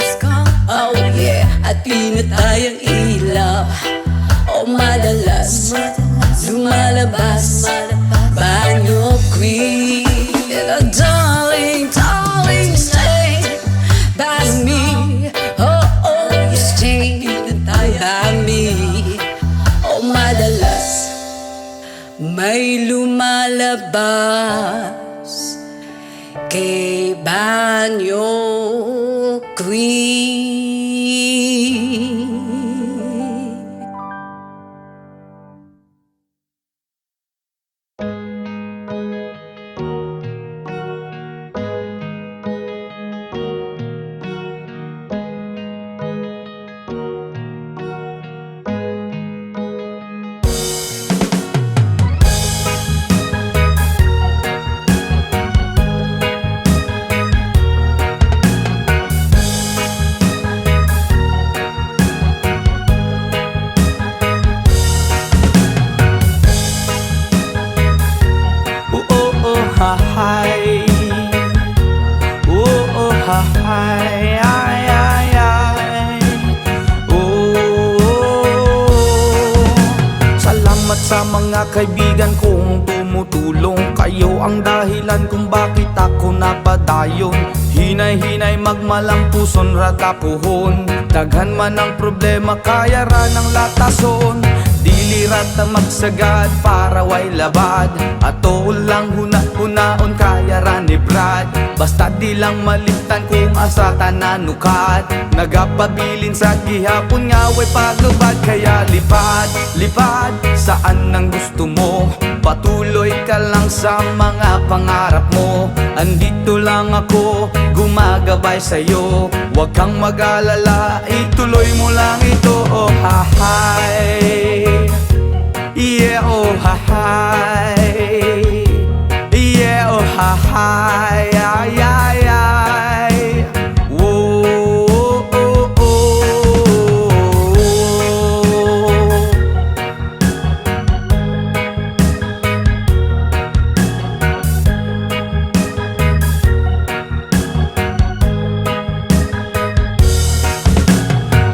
oh yeah, at pinatay ang ilaw. O madalas lumalabas banyo queen. And darling, stay by me. Oh, stay by me. O madalas may lumalabas kay banyo queen. ay, ay, ay, ay. Oh, salamat sa mga kaibigan kong tumutulong. Kayo ang dahilan kung bakit ako napadayon. Hinay-hinay magmalang puson ratapuhon. Daghan man ang problema kaya ra ng latason. Dili rata magsagad para way labad. Ato lang huna-hunaon kaya ra ni Brad. Basta di lang malimtan kung asa tananukat. Nagapabilin sa gihapon nga way paglubad. Kaya lipad, lipad saan ang gusto mo. Patuloy ka lang sa mga pangarap mo. Andito lang ako, gumagabay sa'yo. Huwag kang mag-alala, ituloy mo lang ito. Oh hahay, yeah oh hahay, yeah oh hahay, ay ay ay. Whoa, oh, oh, oh.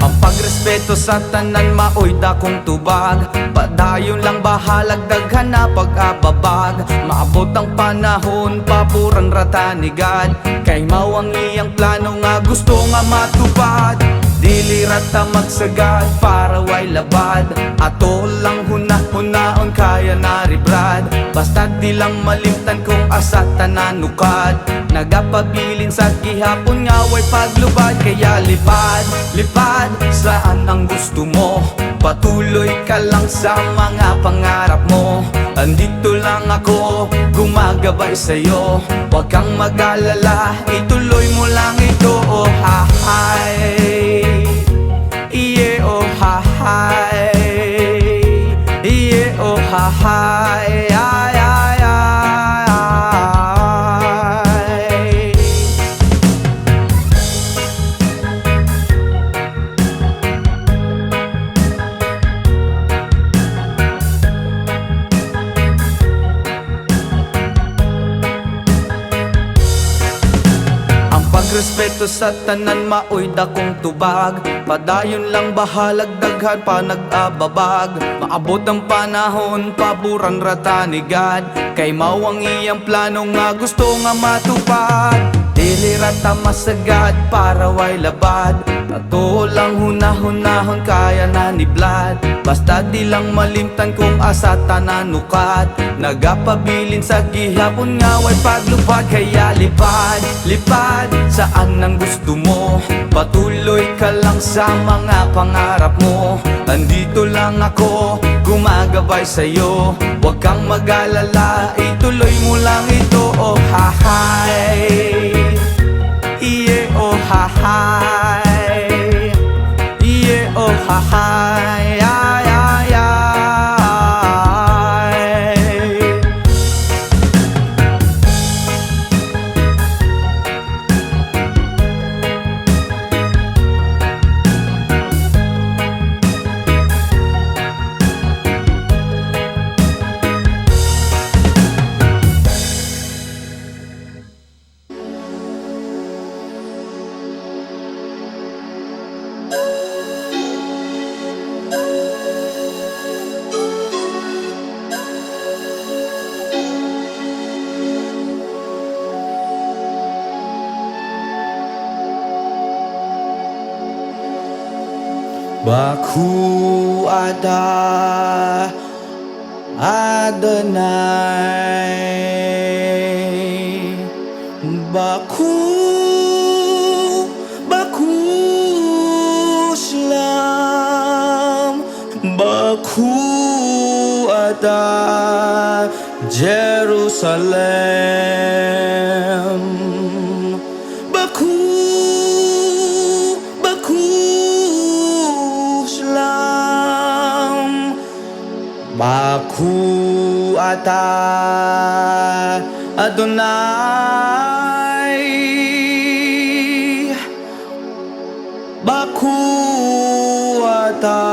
Ang pagrespeto sa tanan maoy dakong tubag. Padayon lang bahalag daghan na pag-ababag. Maabot ang panahon papuran ratanigad. Kay mao ang iyang plano nga gusto nga matupad. Dili rata magsagad para way labad. Ato lang huna-hunaon kaya na ri Brad. Basta di lang malimtan kung asa tananukad. Nagapabilin sa gihapon nga way paglubad. Kaya lipad, lipad saan ang gusto mo. Patuloy ka lang sa mga pangarap mo. Andito lang ako, gumagabay sa'yo. Huwag kang mag-alala, ituloy mo lang ito. Oh hahay, yeah oh hahay, yeah oh hahay, ay ay ay ay. Ang pagrespeto sa tanan maoy dakong tubag. Padayon lang bahalag daghan pa nag-ababag. Maabot ang panahon paburan ratanigad. Kay mao ang iyang plano nga gusto nga matupad. Dili rata masagad para way labad. Ato lang huna-hunahon kaya na ni Vlad. Basta di lang malimtan kung asa tananukat. Nagapabilin sa gihapon nga way paglupad. Kaya lipad, lipad saan ang gusto mo. Patuloy ka lang sa mga pangarap mo. Andito lang ako, gumagabay sa'yo. Huwag kang mag-alala, ituloy mo lang ito. Oh hahay, yeah oh hahay, yeah oh hahay, ay ay ay. Baku ada Adonai. Baku Shalom. Baku ada Jerusalem. Baku Shalom. Baku ata Adonai. Baku ata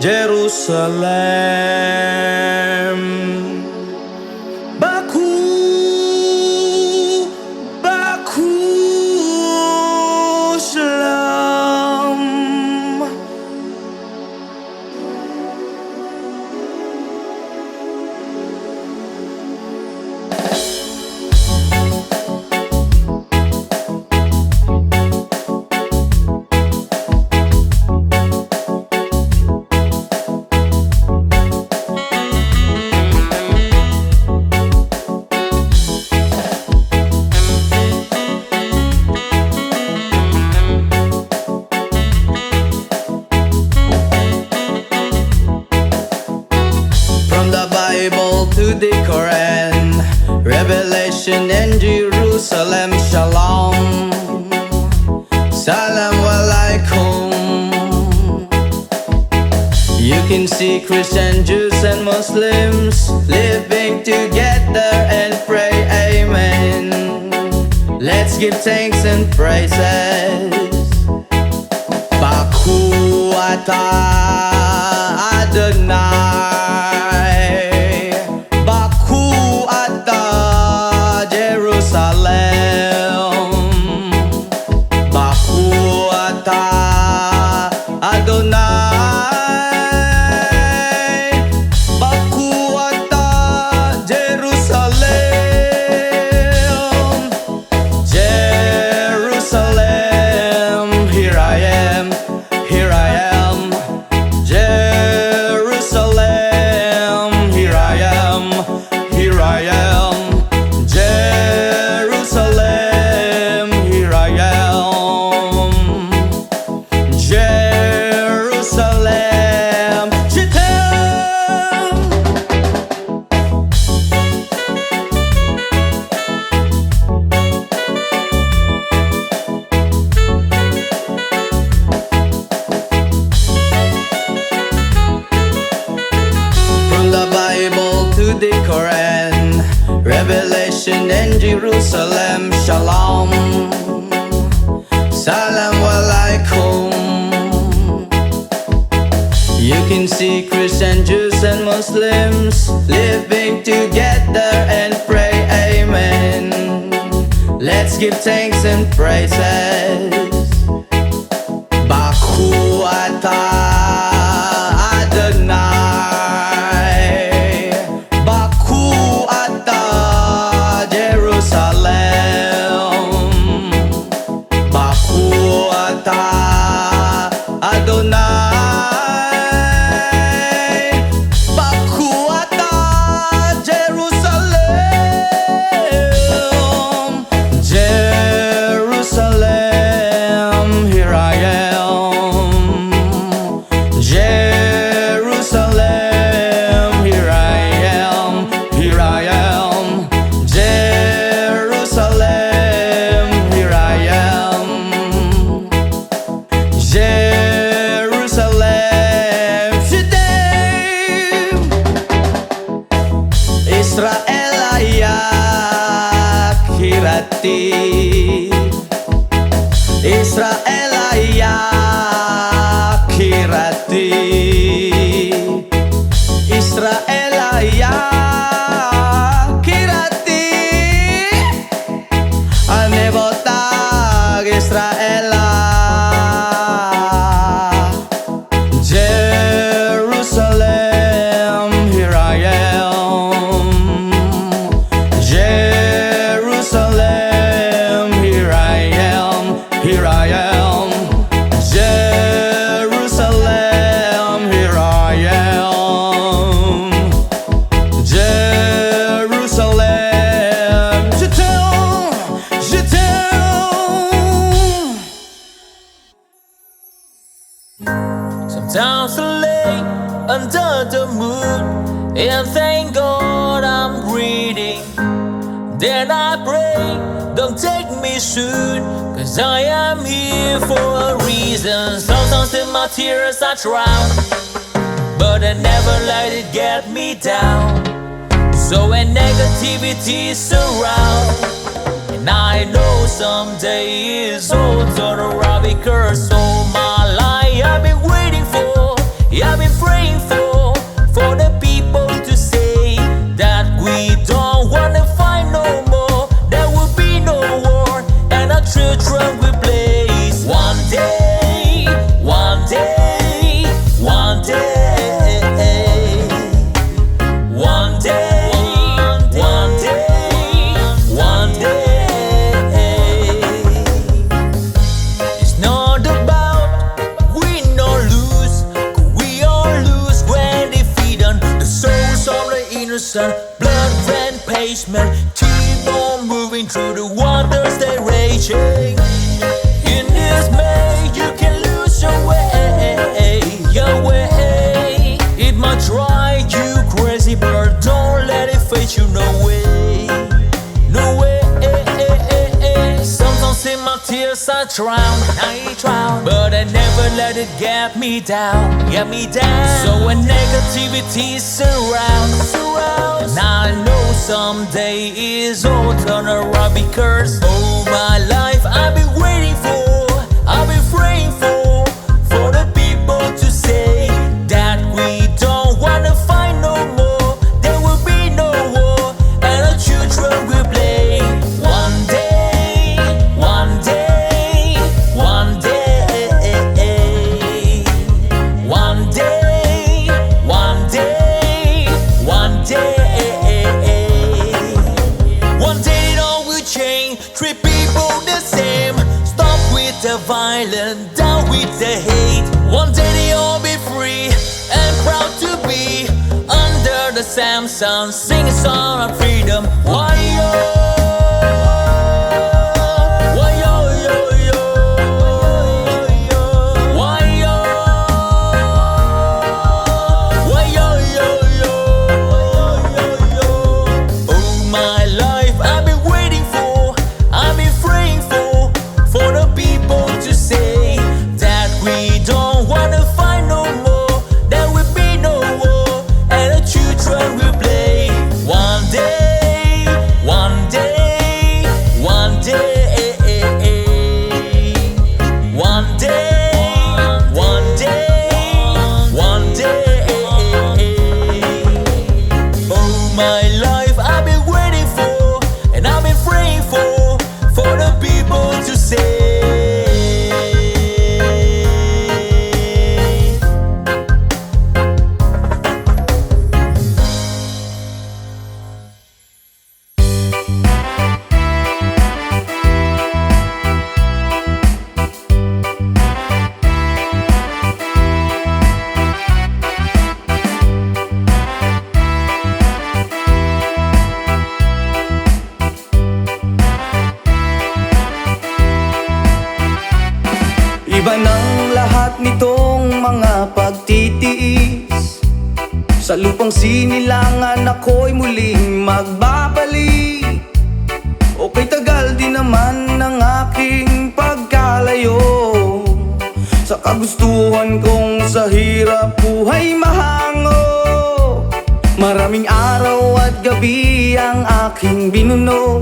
Jerusalem. Baku shalom, salam alaikum. You can see Christian, Jews and Muslims living together and pray amen. Let's give thanks and praises. Baku atah Adonai, Baku atah Jerusalem, Baku atah Adonai, Baku atah Jerusalem, Jerusalem, here I am, here I am, Jerusalem, here I am, here I am, Jerusalem, here I am, Jerusalem, Jerusalem. From the Bible to the Quran, Revelation and Jerusalem, Shalom, Salam alaikum. You can see Christian, Jews and Muslims living together and pray amen. Let's give thanks and praises. Baku atah Adonai, Baku atah Jerusalem, Baku atah Adonai, Baku atah Jerusalem, Jerusalem, here I am, Jerusalem, here I am, here I am, Jerusalem, here I am, Jerusalem, Shedem, Israel ayak hirati, Israel ayak hirati, Israel ayak hirati, anebotag Israel, Jerusalem, here I am, Jerusalem, here I am, here I am, Jerusalem, here I am, Jerusalem, je t'aime. Sometimes I lay under the moon and thank God I'm breathing. Then I pray, don't take me soon, cause I am here for a reason. Sometimes in my tears I drown, but I never let it get me down. So when negativity surrounds, and I know someday it's all turn around, because all my life I've been waiting for, I've been praying for the people to say that we don't wanna fight no more, there will be no war, and our children will blaze. One day, one day, one day, one day, one day, one day. It's not about win or lose, 'cause we all lose when defeated. The souls of the innocent, blood red pavement, keep on moving through the waters they raging. In this maze you can lose your way, your way. It might drive you crazy, but don't let it fade you, no way, no way. my tears I drown, but I never let it get me down. So when negativity surrounds, and I know someday is all turn around, because all my life I've been waiting for, I've been praying for the people to say that we don't wanna fight no more. There will be no war, and our children will play. One day, one day, one day, one day, one day, one day. One day it all will change, treat people the same. Stop with the violence, down with the hate. One day they all be free and proud to be under the same sun, sing a song of freedom. Why yo? Why yo yo yo? Why yo? Why yo yo yo? All my life I've been waiting for, I've been praying for the people to say that we don't wanna fight no more. There will be no war, and the children will play. One day, one day, one day, one day, one day, one day. All my life I've been waiting for, and I've been praying for the people to say. Iba ng lahat nitong mga pagtitiis. Sa lupang sinilangan ako'y muling magbabalik. Okay, tagal din naman ng aking pagkalayo sa kagustuhan kong sa hirap buhay mahango. Maraming araw at gabi ang aking binuno.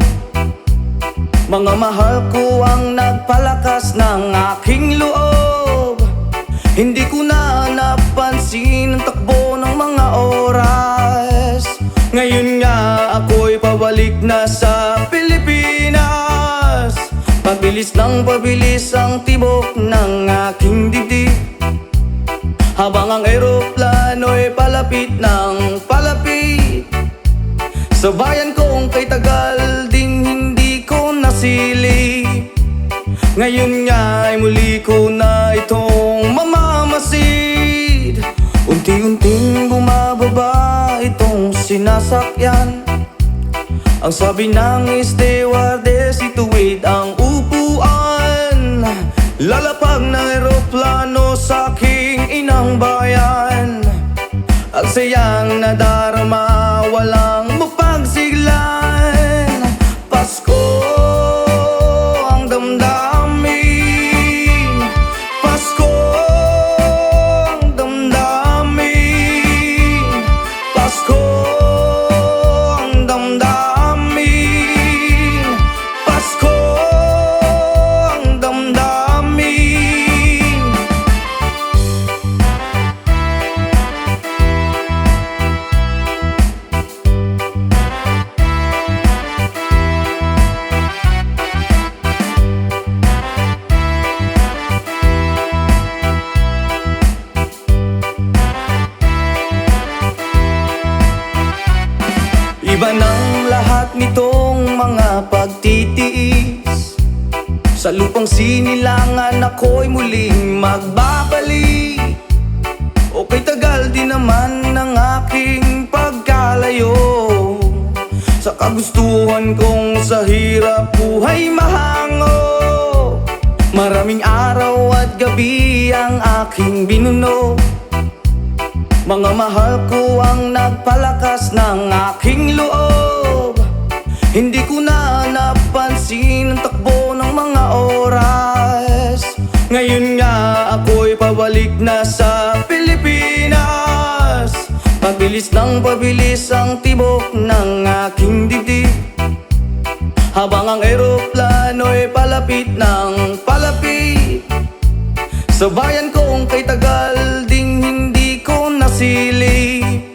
Mga mahal ko ang nagpalakas ng aking loob. Hindi ko na napansin ang takbo ng mga oras. Ngayon nga ako'y pabalik na sa Pilipinas. Pabilis ng pabilis ang tibok ng aking dibdib, habang ang eroplano'y palapit ng palapit. Sa bayan kong kay tagal ding hindi ko nasilip. Ngayon nga ay muli ko na itong mamamasid. Unti-unting bumababa itong sinasakyan. Ang sabi ng stewardess, ituwid ang upuan. Lalapag ng eroplano sa aking inang bayan. Ang sayang nadarama, walang mapagsiglan. Pasko ang damdamin, Pasko ang damdamin, Pasko ang damdamin, Pasko ang damdamin. Iba ng lahat nitong mga pagtitiis. Sa lupang sinilangan ako'y muling magbabalik. Okay, tagal din naman ng aking pagkalayo sa kagustuhan kong sa hirap buhay mahango. Maraming araw at gabi ang aking binuno. Mga mahal ko ang nagpalakas ng aking loob. Hindi ko na napansin ang takbo ng mga oras. pabilis ang tibok ng aking dibdib, habang ang eroplano'y palapit ng palapit sa bayan kong kay tagal ding hindi ko nasilip.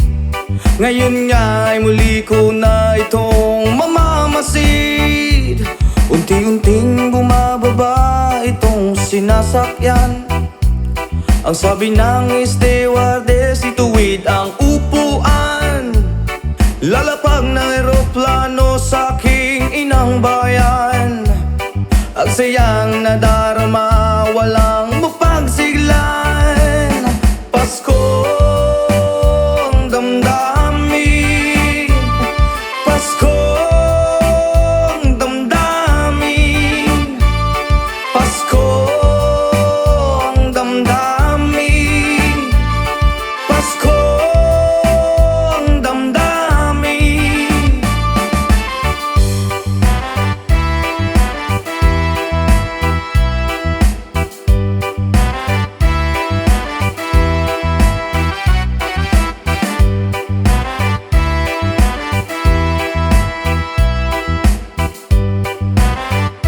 Ngayon nga ay muli ko na itong mamamasid. Unti-unting bumababa itong sinasakyan. Ang sabi ng stewardess, ituwid ang upuan. Lalapag ng eroplano sa aking inang bayan. Ang sayang nadarama, walang mapagsiglan. Paskong damdamin, Paskong damdamin, Paskong damdamin, Paskong damdamin. Paskong damdamin,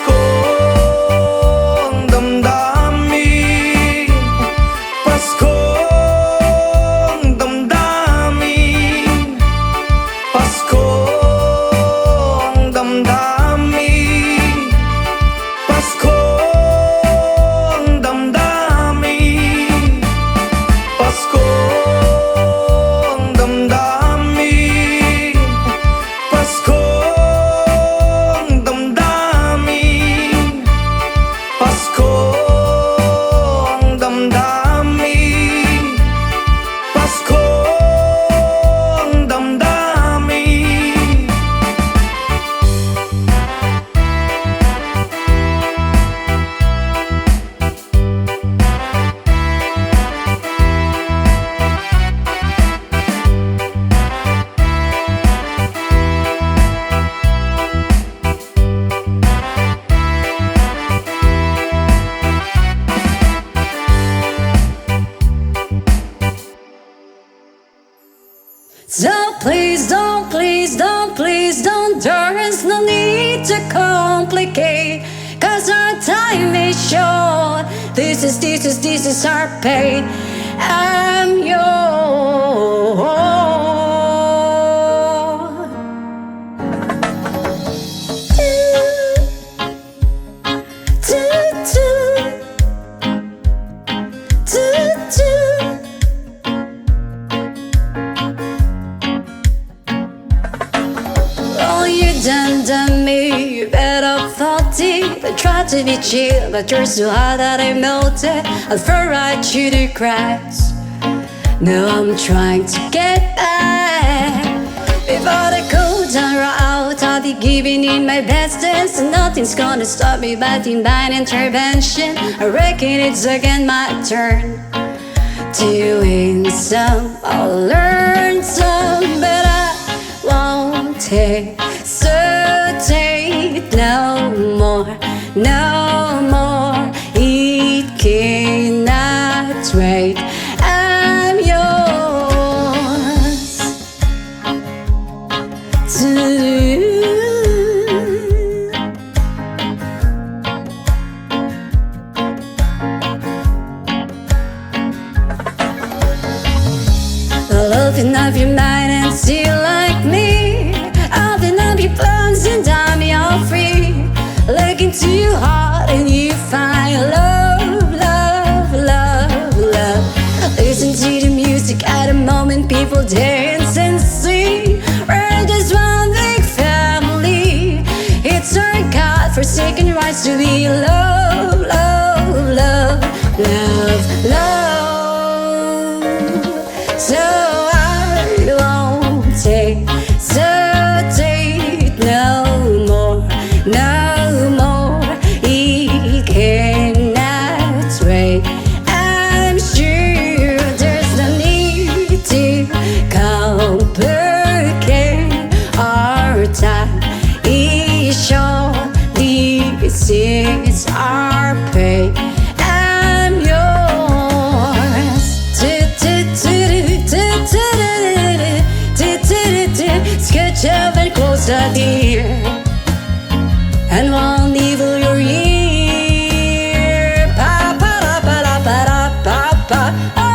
Paskong damdamin, Paskong damdamin, Paskong damdamin, Paskong damdamin, Paskong damdamin, Paskong damdamin, Paskong damdamin. So please don't, please don't, please don't. There is no need to complicate, 'cause our time is short. This is our pain. I'm yours. Do, do, do, do. Oh, you done me, you better thought deep. I tried to be chill, but you're so hot that I melted. I fell right through the cracks. Now I'm trying to get back. Before the cold down out, I'll be giving it my best dance, and nothing's gonna stop me but divine intervention. I reckon it's again my turn to win some, I'll learn some, but I won't hesitate no more, no more. It cannot wait. I'm yours to open up your mind and see like me. Open up your plans and time you're free. Look into your heart and you find love, love, love, love. Listen to the music at the moment, people dance and sing. We're just one big family. It's our God-forsaken rights to be love, love, love, love, love. So I won't hesitate no more, no more. It cannot wait. I'm sure there's no need to complicate our time. It's short, this is our pain. I'm yours. near and won't evil your ear. Pa pa da pa da pa da pa pa.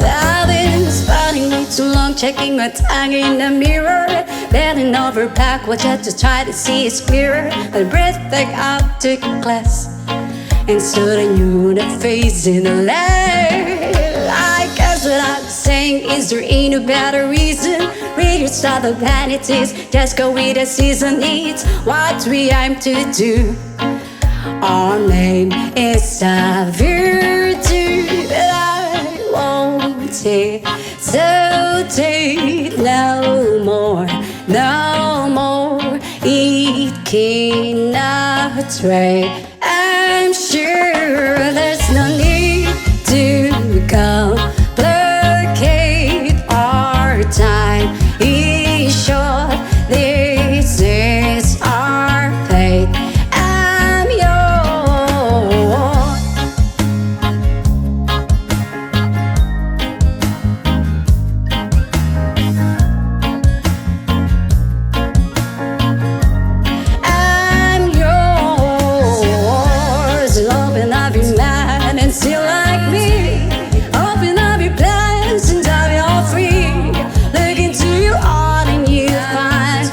I've been spotting way too long, checking my tongue in the mirror, bending over backwards just to try to see it clearer. I breathed back up to class and stood a new face in the light. I guess what I'm saying is there ain't a better reason. Read stop the vanities, just go with the season needs. What we aim to do, our name is a virtue that I won't hesitate no more, no more. It cannot stray. I'm sure there's no need to complicate our time. Is short, this is our fate. I'm yours. I'm yours. Open up your mind and see like me. Open up your plans and dive all free. Look into your heart and you find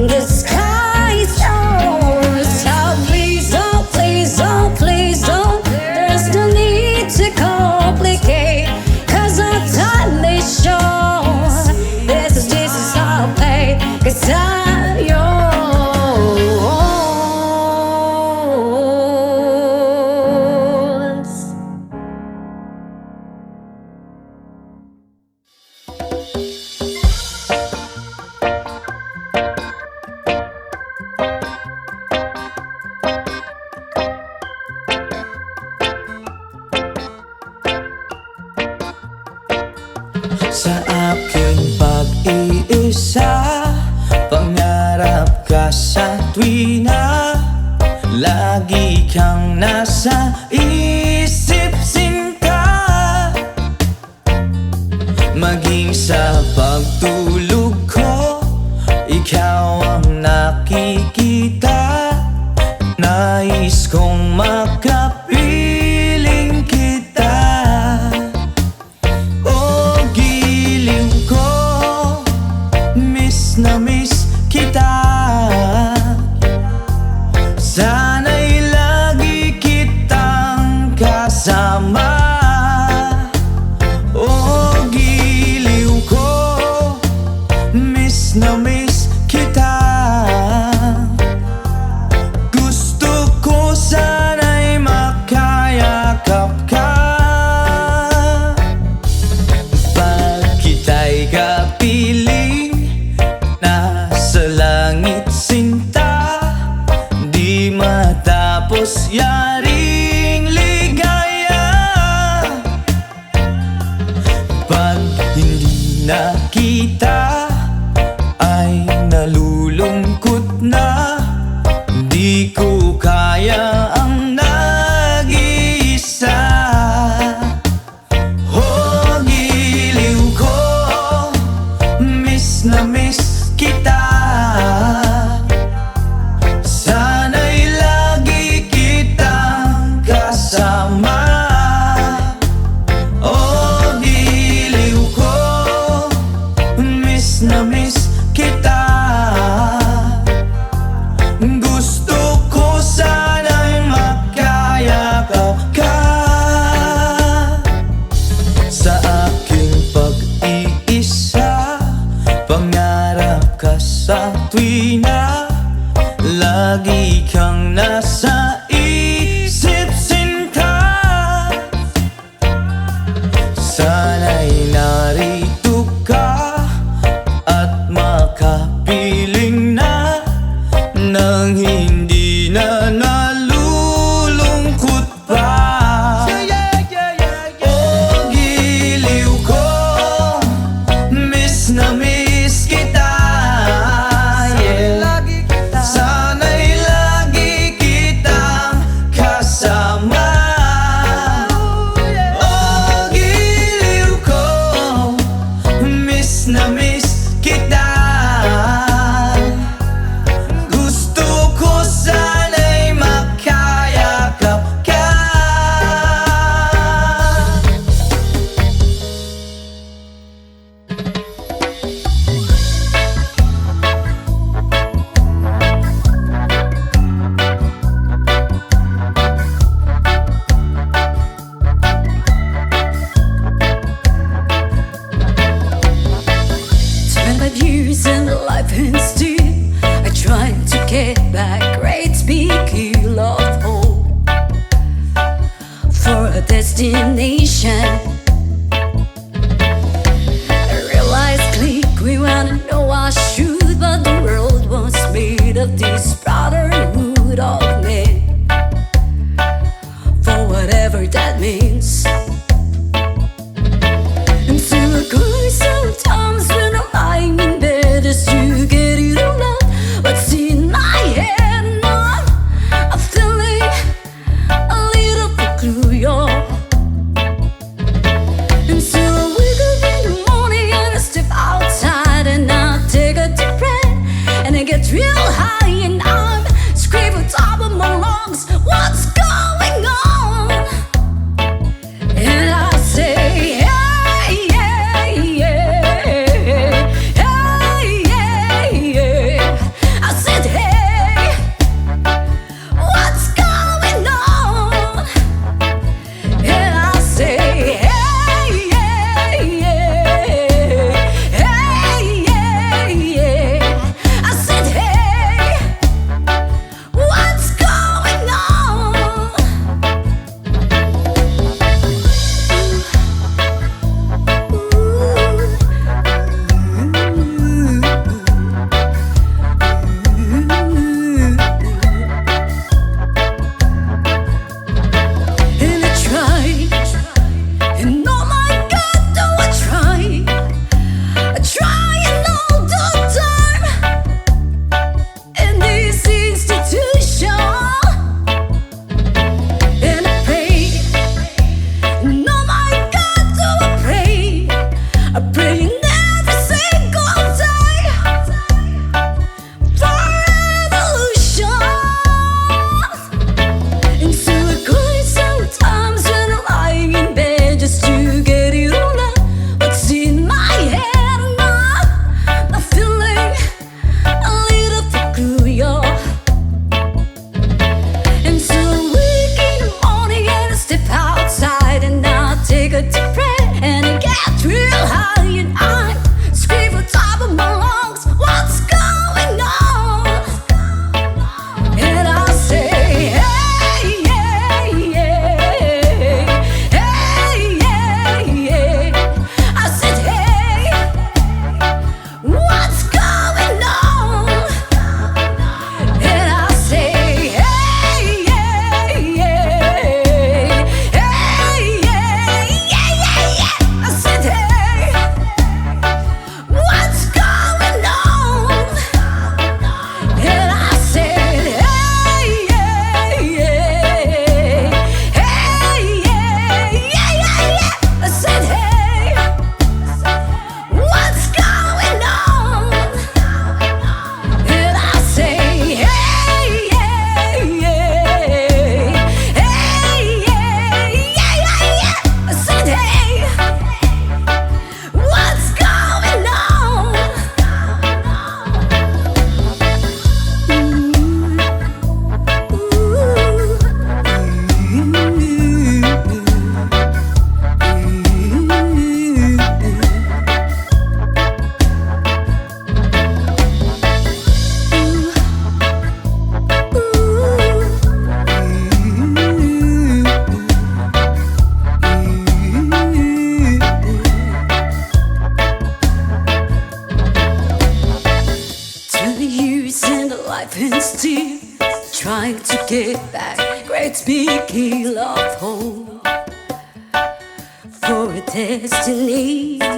the sky is yours. So please don't, please don't, please don't. There's no need to complicate, 'cause our time is short. This is our fate, 'cause I'm yours. Sa aking pag-iisa, pangarap ka sa tuwina. Lagi kang nasa isip, sinta. Maging sa pagtulog ko, ikaw ang nakikita. Nais kong makapiling kita. Oh, giliw ko, miss na miss kita. Sana'y lagi kitang kasama. Oh, giliw ko, miss na miss kita. Gusto ko sana'y makayakap ka. Pag kita'y kapiling, nasa langit sinta. Di matapos yaring ligaya. Pag hindi nakita, ay nalulungkot na. Di ko kaya ang nag-iisa. Oh, giliw ko, miss na miss kita. Sana'y lagi kitang kasama. Oh, giliw ko, miss yakap ka. Years and life and still I try to get back great big hill of hope for a destination. I realize click we wanna know our truth, but the world was made of this brotherhood of men, for whatever that means. And so I cry sometimes when I'm lying in bed just to get it all out. What's in my head now? I'm feeling a little peculiar. And so I wake up in the morning and I step outside and I take a deep breath and I get real high and I'm screaming top of my lungs, what's going on? And I say, hey, yeah, yeah, hey, yeah, yeah. I said, hey, what's going on? And I say, hey, yeah, yeah, hey, yeah, yeah. I said, hey, what's going on? And I try, and oh my God, do I try? I try and all the time in this institution, and I pray, and oh my God, do I pray? I pray in every single day for revolution. And so I cry sometimes when I'm lying in bed just to get it all out. What's in my head now? I'm feeling a little peculiar. And so I wake in the morning and I step outside and I take a deep breath and I get real high and I scream on top of my lungs, what's going on? And I say, hey, yeah, yeah, hey, yeah, yeah. I said, hey, what's going on? And I say, hey, yeah, yeah, hey, yeah, yeah. I said, hey, what's going on? And I said, hey, yeah, yeah, hey, yeah. I said, hey, what's going on? And I say, hey, yeah, yeah, hey, yeah. I said, hey, what's going on? Years and life and still trying to get back great big hill of hope for a destination.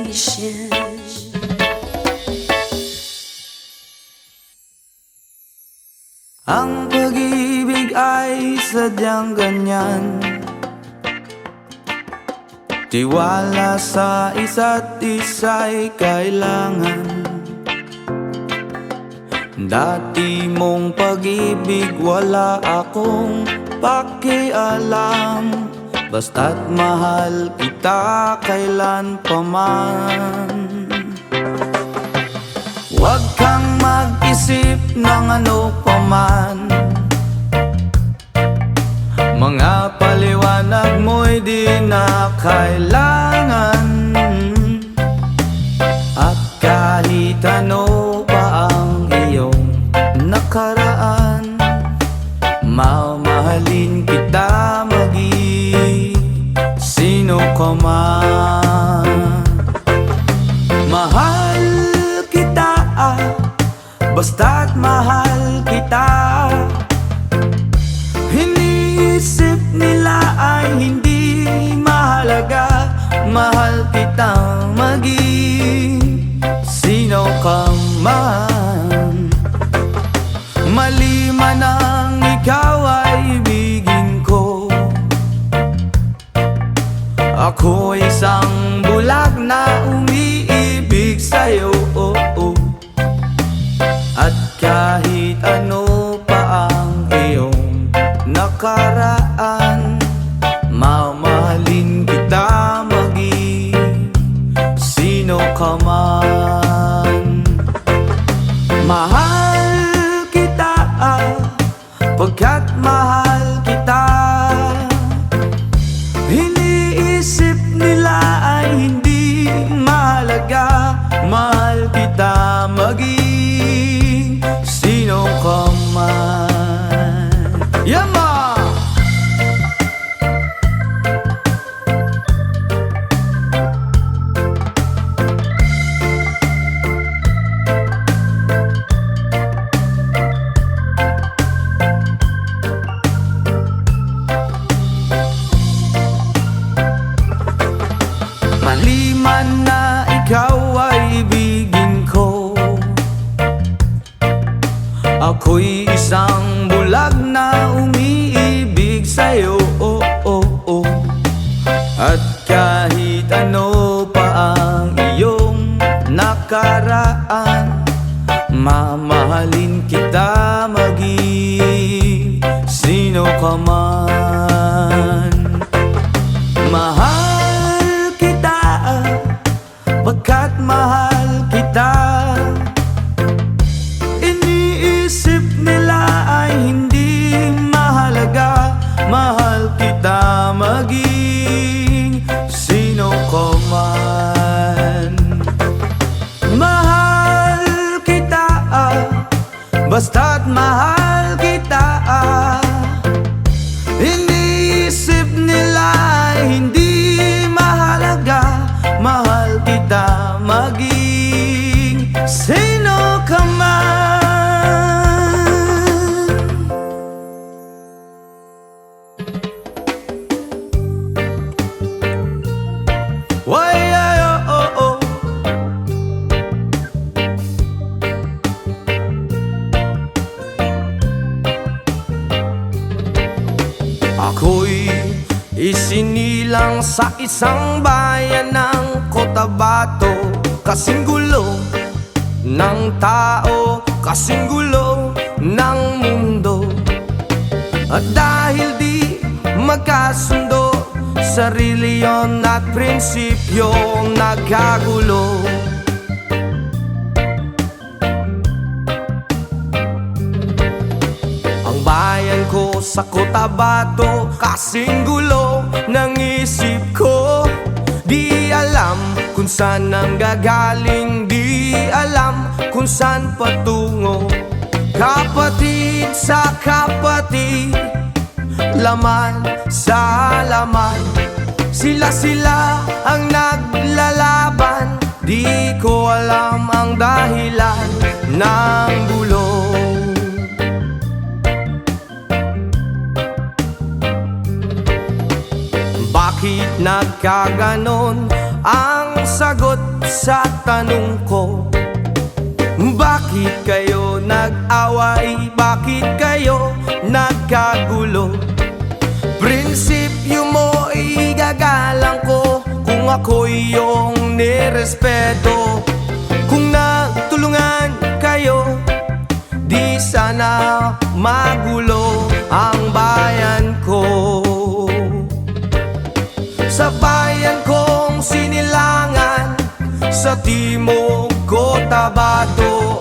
Ang pag-ibig ay sadyang ganyan, tiwala sa isa't isa'y kailangan. Dati mong pag-ibig wala akong pakialam, basta't mahal kita kailan paman. Huwag kang mag-isip ng ano paman, mga paliwanag mo'y di na kailangan. At kahit ano pa ang iyong nakaraan, mamahalin kita sino ka man. Mahal kita, basta't mahal kita. Iniisip nila ay hindi mahalaga, mahal kitang maging sino ka man. Mali man ang ikaw ay ibigin ko, ako isang bulag na umiibig sa'yo. At kahit ano pa ang iyong nakaraan, mamahalin kita maging sino ka man. Mahal kita, pagkat mahal kita. Iniisip nila ay hindi mahalaga, mahal kita maging sino ka man. Yama! Mali man na ikaw ay ibigin ko, ako'y isang bulag na umiibig sa'yo. At kahit ano pa ang iyong nakaraan, mamahalin kita maging sino ka man. Mahal kita, pagkat mahal kita. Iniisip nila ay hindi mahalaga, mahal kita maging sino ka man. Mahal kita, basta't mahal kita. Iniisip nila ay hindi mahalaga, mahal kita maging sino ka man. Why, ako'y isinilang sa isang bayan ng Cotabato. Kasing gulo ng tao, kasing gulo ng mundo. At dahil di magkasundo sa reliyon at prinsipyo, nagkagulo. Ang bayan ko sa Cotabato, kasing gulo ng isip ko. Di alam kung saan nanggagaling, di alam kung saan patungo. Kapatid sa kapatid, laman sa laman, sila ang naglalaban. Di ko alam ang dahilan ng gulo. Bakit nagkaganon ang sagot sa tanong ko? Bakit kayo nag-away? Bakit kayo nagkagulo? Prinsipyo mo igagalang ko kung ako'y iyong nirespeto. Kung nagtulungan kayo, di sana magulo ang bayan sa timog Cotabato.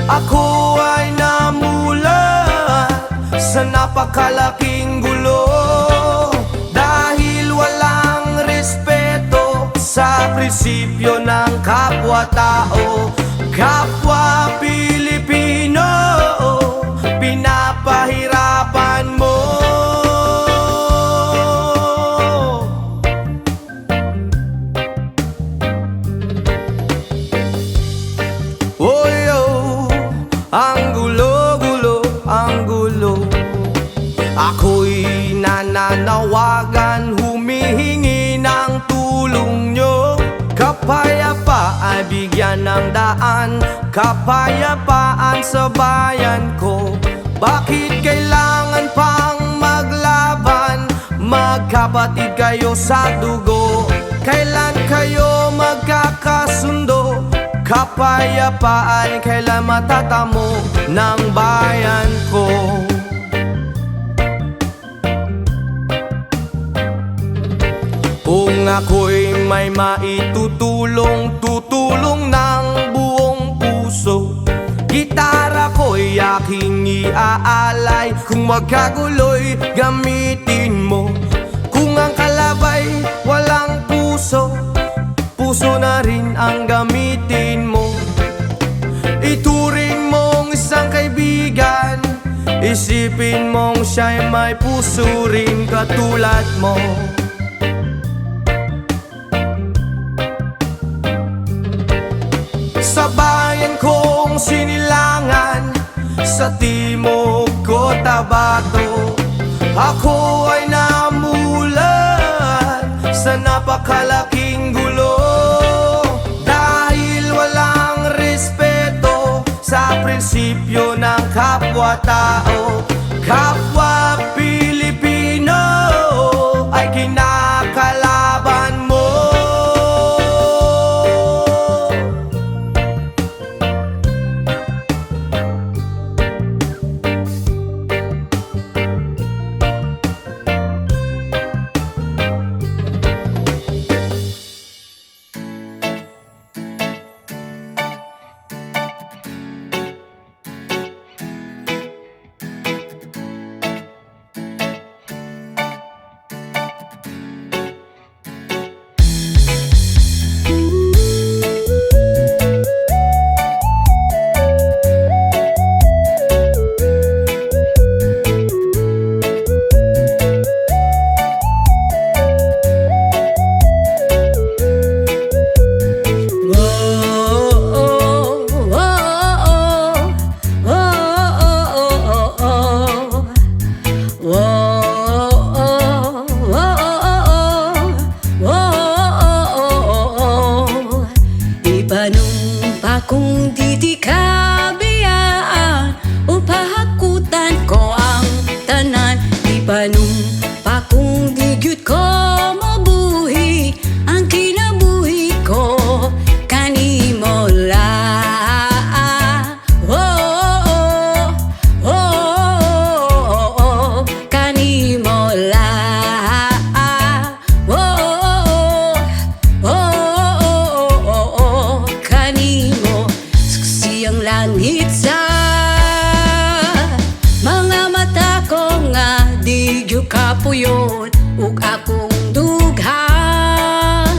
Ako ay namulat sa napakalaking gulo, dahil walang respeto sa prinsipyo ng kapwa-tao. Kapwa Pilipino, pinapahirapan mo. Ang gulo-gulo, ang gulo. Ako'y nananawagan, humihingi ng tulong nyo. Kapayapaan, bigyan ng daan, kapayapaan sa bayan ko. Bakit kailangan pang maglaban? Magkapatid kayo sa dugo. Kailan kayo magkakasundo? Kapayapaan kailan matatamo ng bayan ko? Kung ako'y may maitutulong, tutulong ng buong puso. Gitara ko'y aking iaalay, kung magkagulo'y gamitin mo. Kung ang kalabay walang puso, puso na rin ang gamitin mo. Ituring mong isang kaibigan, isipin mong siya'y may puso rin katulad mo. Sa bayan kong Sinilangan, sa timog Cotabato, ako ay namulat sa napakalaking gulo, dahil walang respeto sa prinsipyo ng kapwa-tao. Kapwa Pilipino ay kinakalaban mo. Kung di kabiyaan, upahakutan ko ang tanan. Di panumpa kung di gyud ko mabuhi ang kinabuhi ko kanimo lang. Kanimo lang. Kanimo siyang langit sa mga mata ko nga di gyud kapuyon ug akong dughan.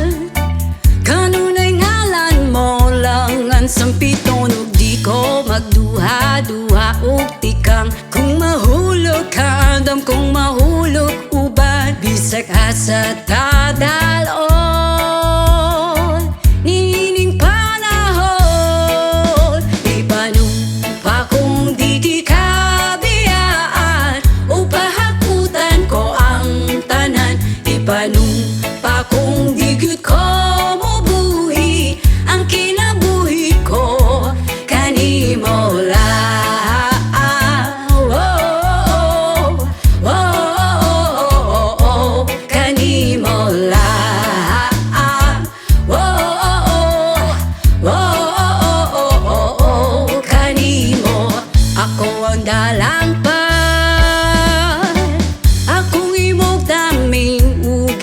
Kanunay ngalan mo lang ang sampiton ug di ko magduha-duha ug tikang. Kung mahulog ka andam, kung mahulog uban, bisag asa tadalon nining panahon. Di panumpa kung di kabiyaan, upahakutan ko ang tanan. Di panumpa kung di gyud ko mabuhi ang kinabuhi ko kanimo lang. Kanimo lang. Kanimo ako ang dalang pa, akong imong daming ug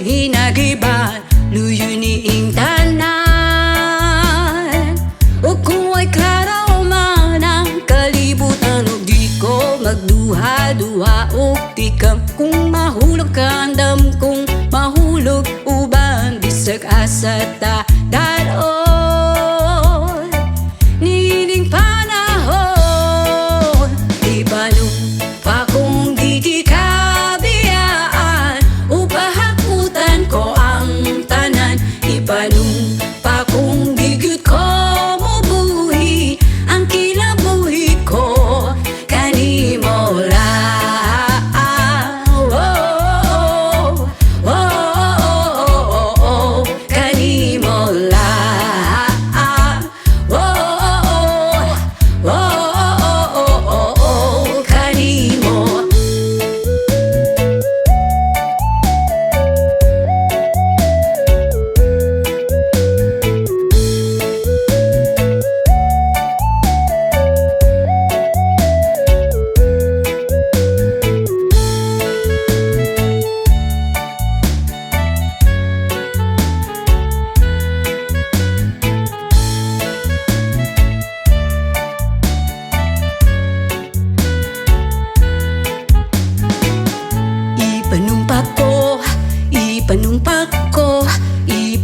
pag-asa ta daron nining panahon. Ibanong pa kung di ka biyaan, upahakutan ko ang tanan. Ibanong pa kung di gyud ko mubuhi, ang kinabuhi ko kanimo lang. Kanimo lang. Kanimo.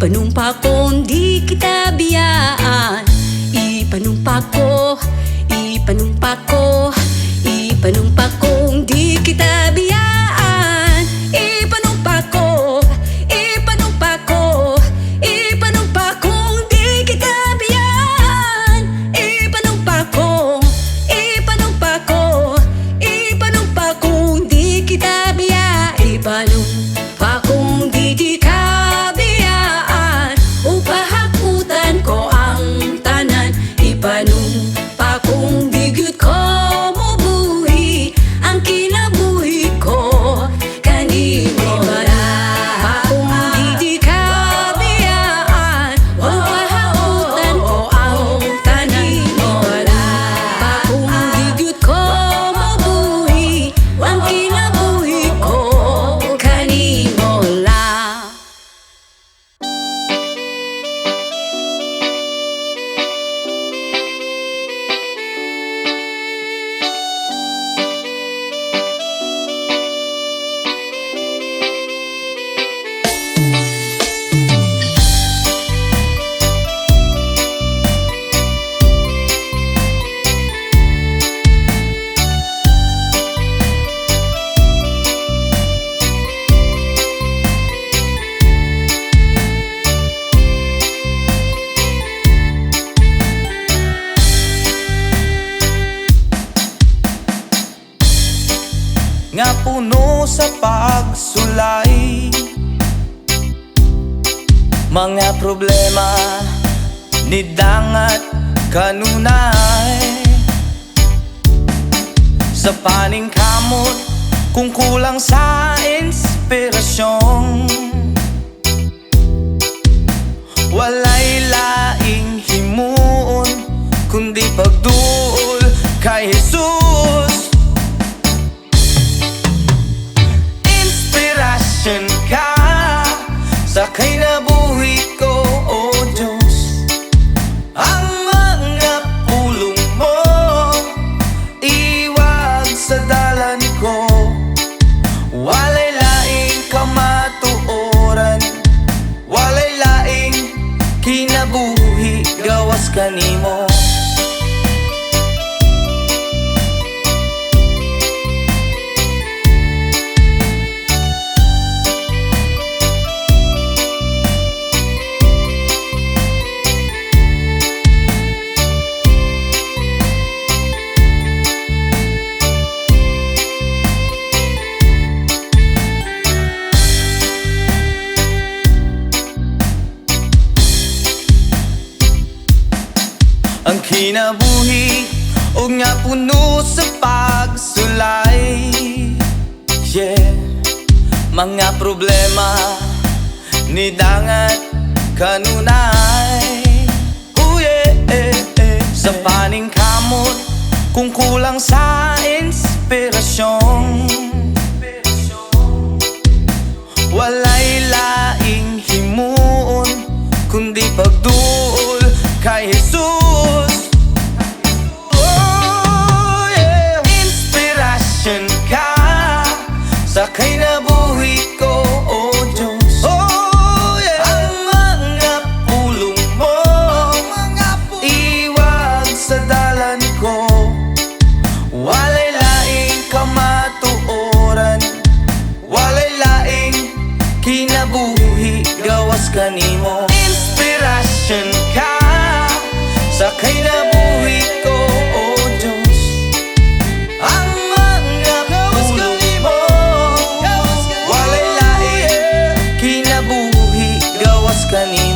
Ipanumpa ko, di kita biyaan. Ipanumpa ko, ipanumpa ko, ipanumpa ko, di kita biyaan. Ipanumpa ko, ipanumpa ko, ipanumpa ko, di kita biyaan. Ipanumpa ko, ipanumpa ko, ipanumpa ko, di kita biyaan. Ipanumpa ko, di ka biyaan, upahakutan ko ang tanan. Ipanumpa kung di gyud ko mubuhi, ang kinabuhi ko kanimo lang. Kung di ka biyaan, upahakutan ko ang tanan. Ipanumpa kung di gyud ko mubuhi, ang kinabuhi ko kanimo lang. Nga puno sa pagsulay, mga problema ni dangat kanunay. Sa paning kamot kung kulang sa inspirasyon, walay laing himuon kundi pagduol kay Jesus. Inspirasyon ka sa kinabuhi ko, O Diyos. Ang mga pulong mo iwag sa dalan ko, walay laing kamatuoran, walay laing kinabuhi gawas kanimo. Ang kinabuhi o nga puno sa pagsulay, yeah. Mga problema ni dangat kanunay, oh yeah, sa paning kamot kung kulang sa inspirasyon, walay laing himuon kundi pagduol kay Jesus. Oh yeah, inspirasyon ka sa kinabuhi ko, O Diyos. Oh yeah, ang kinabuhi gawas kanimo. Inspirasyon ka sa kinabuhi ko, oh Diyos. Ang mga pulong mo walay lain, kinabuhi gawas kanimo.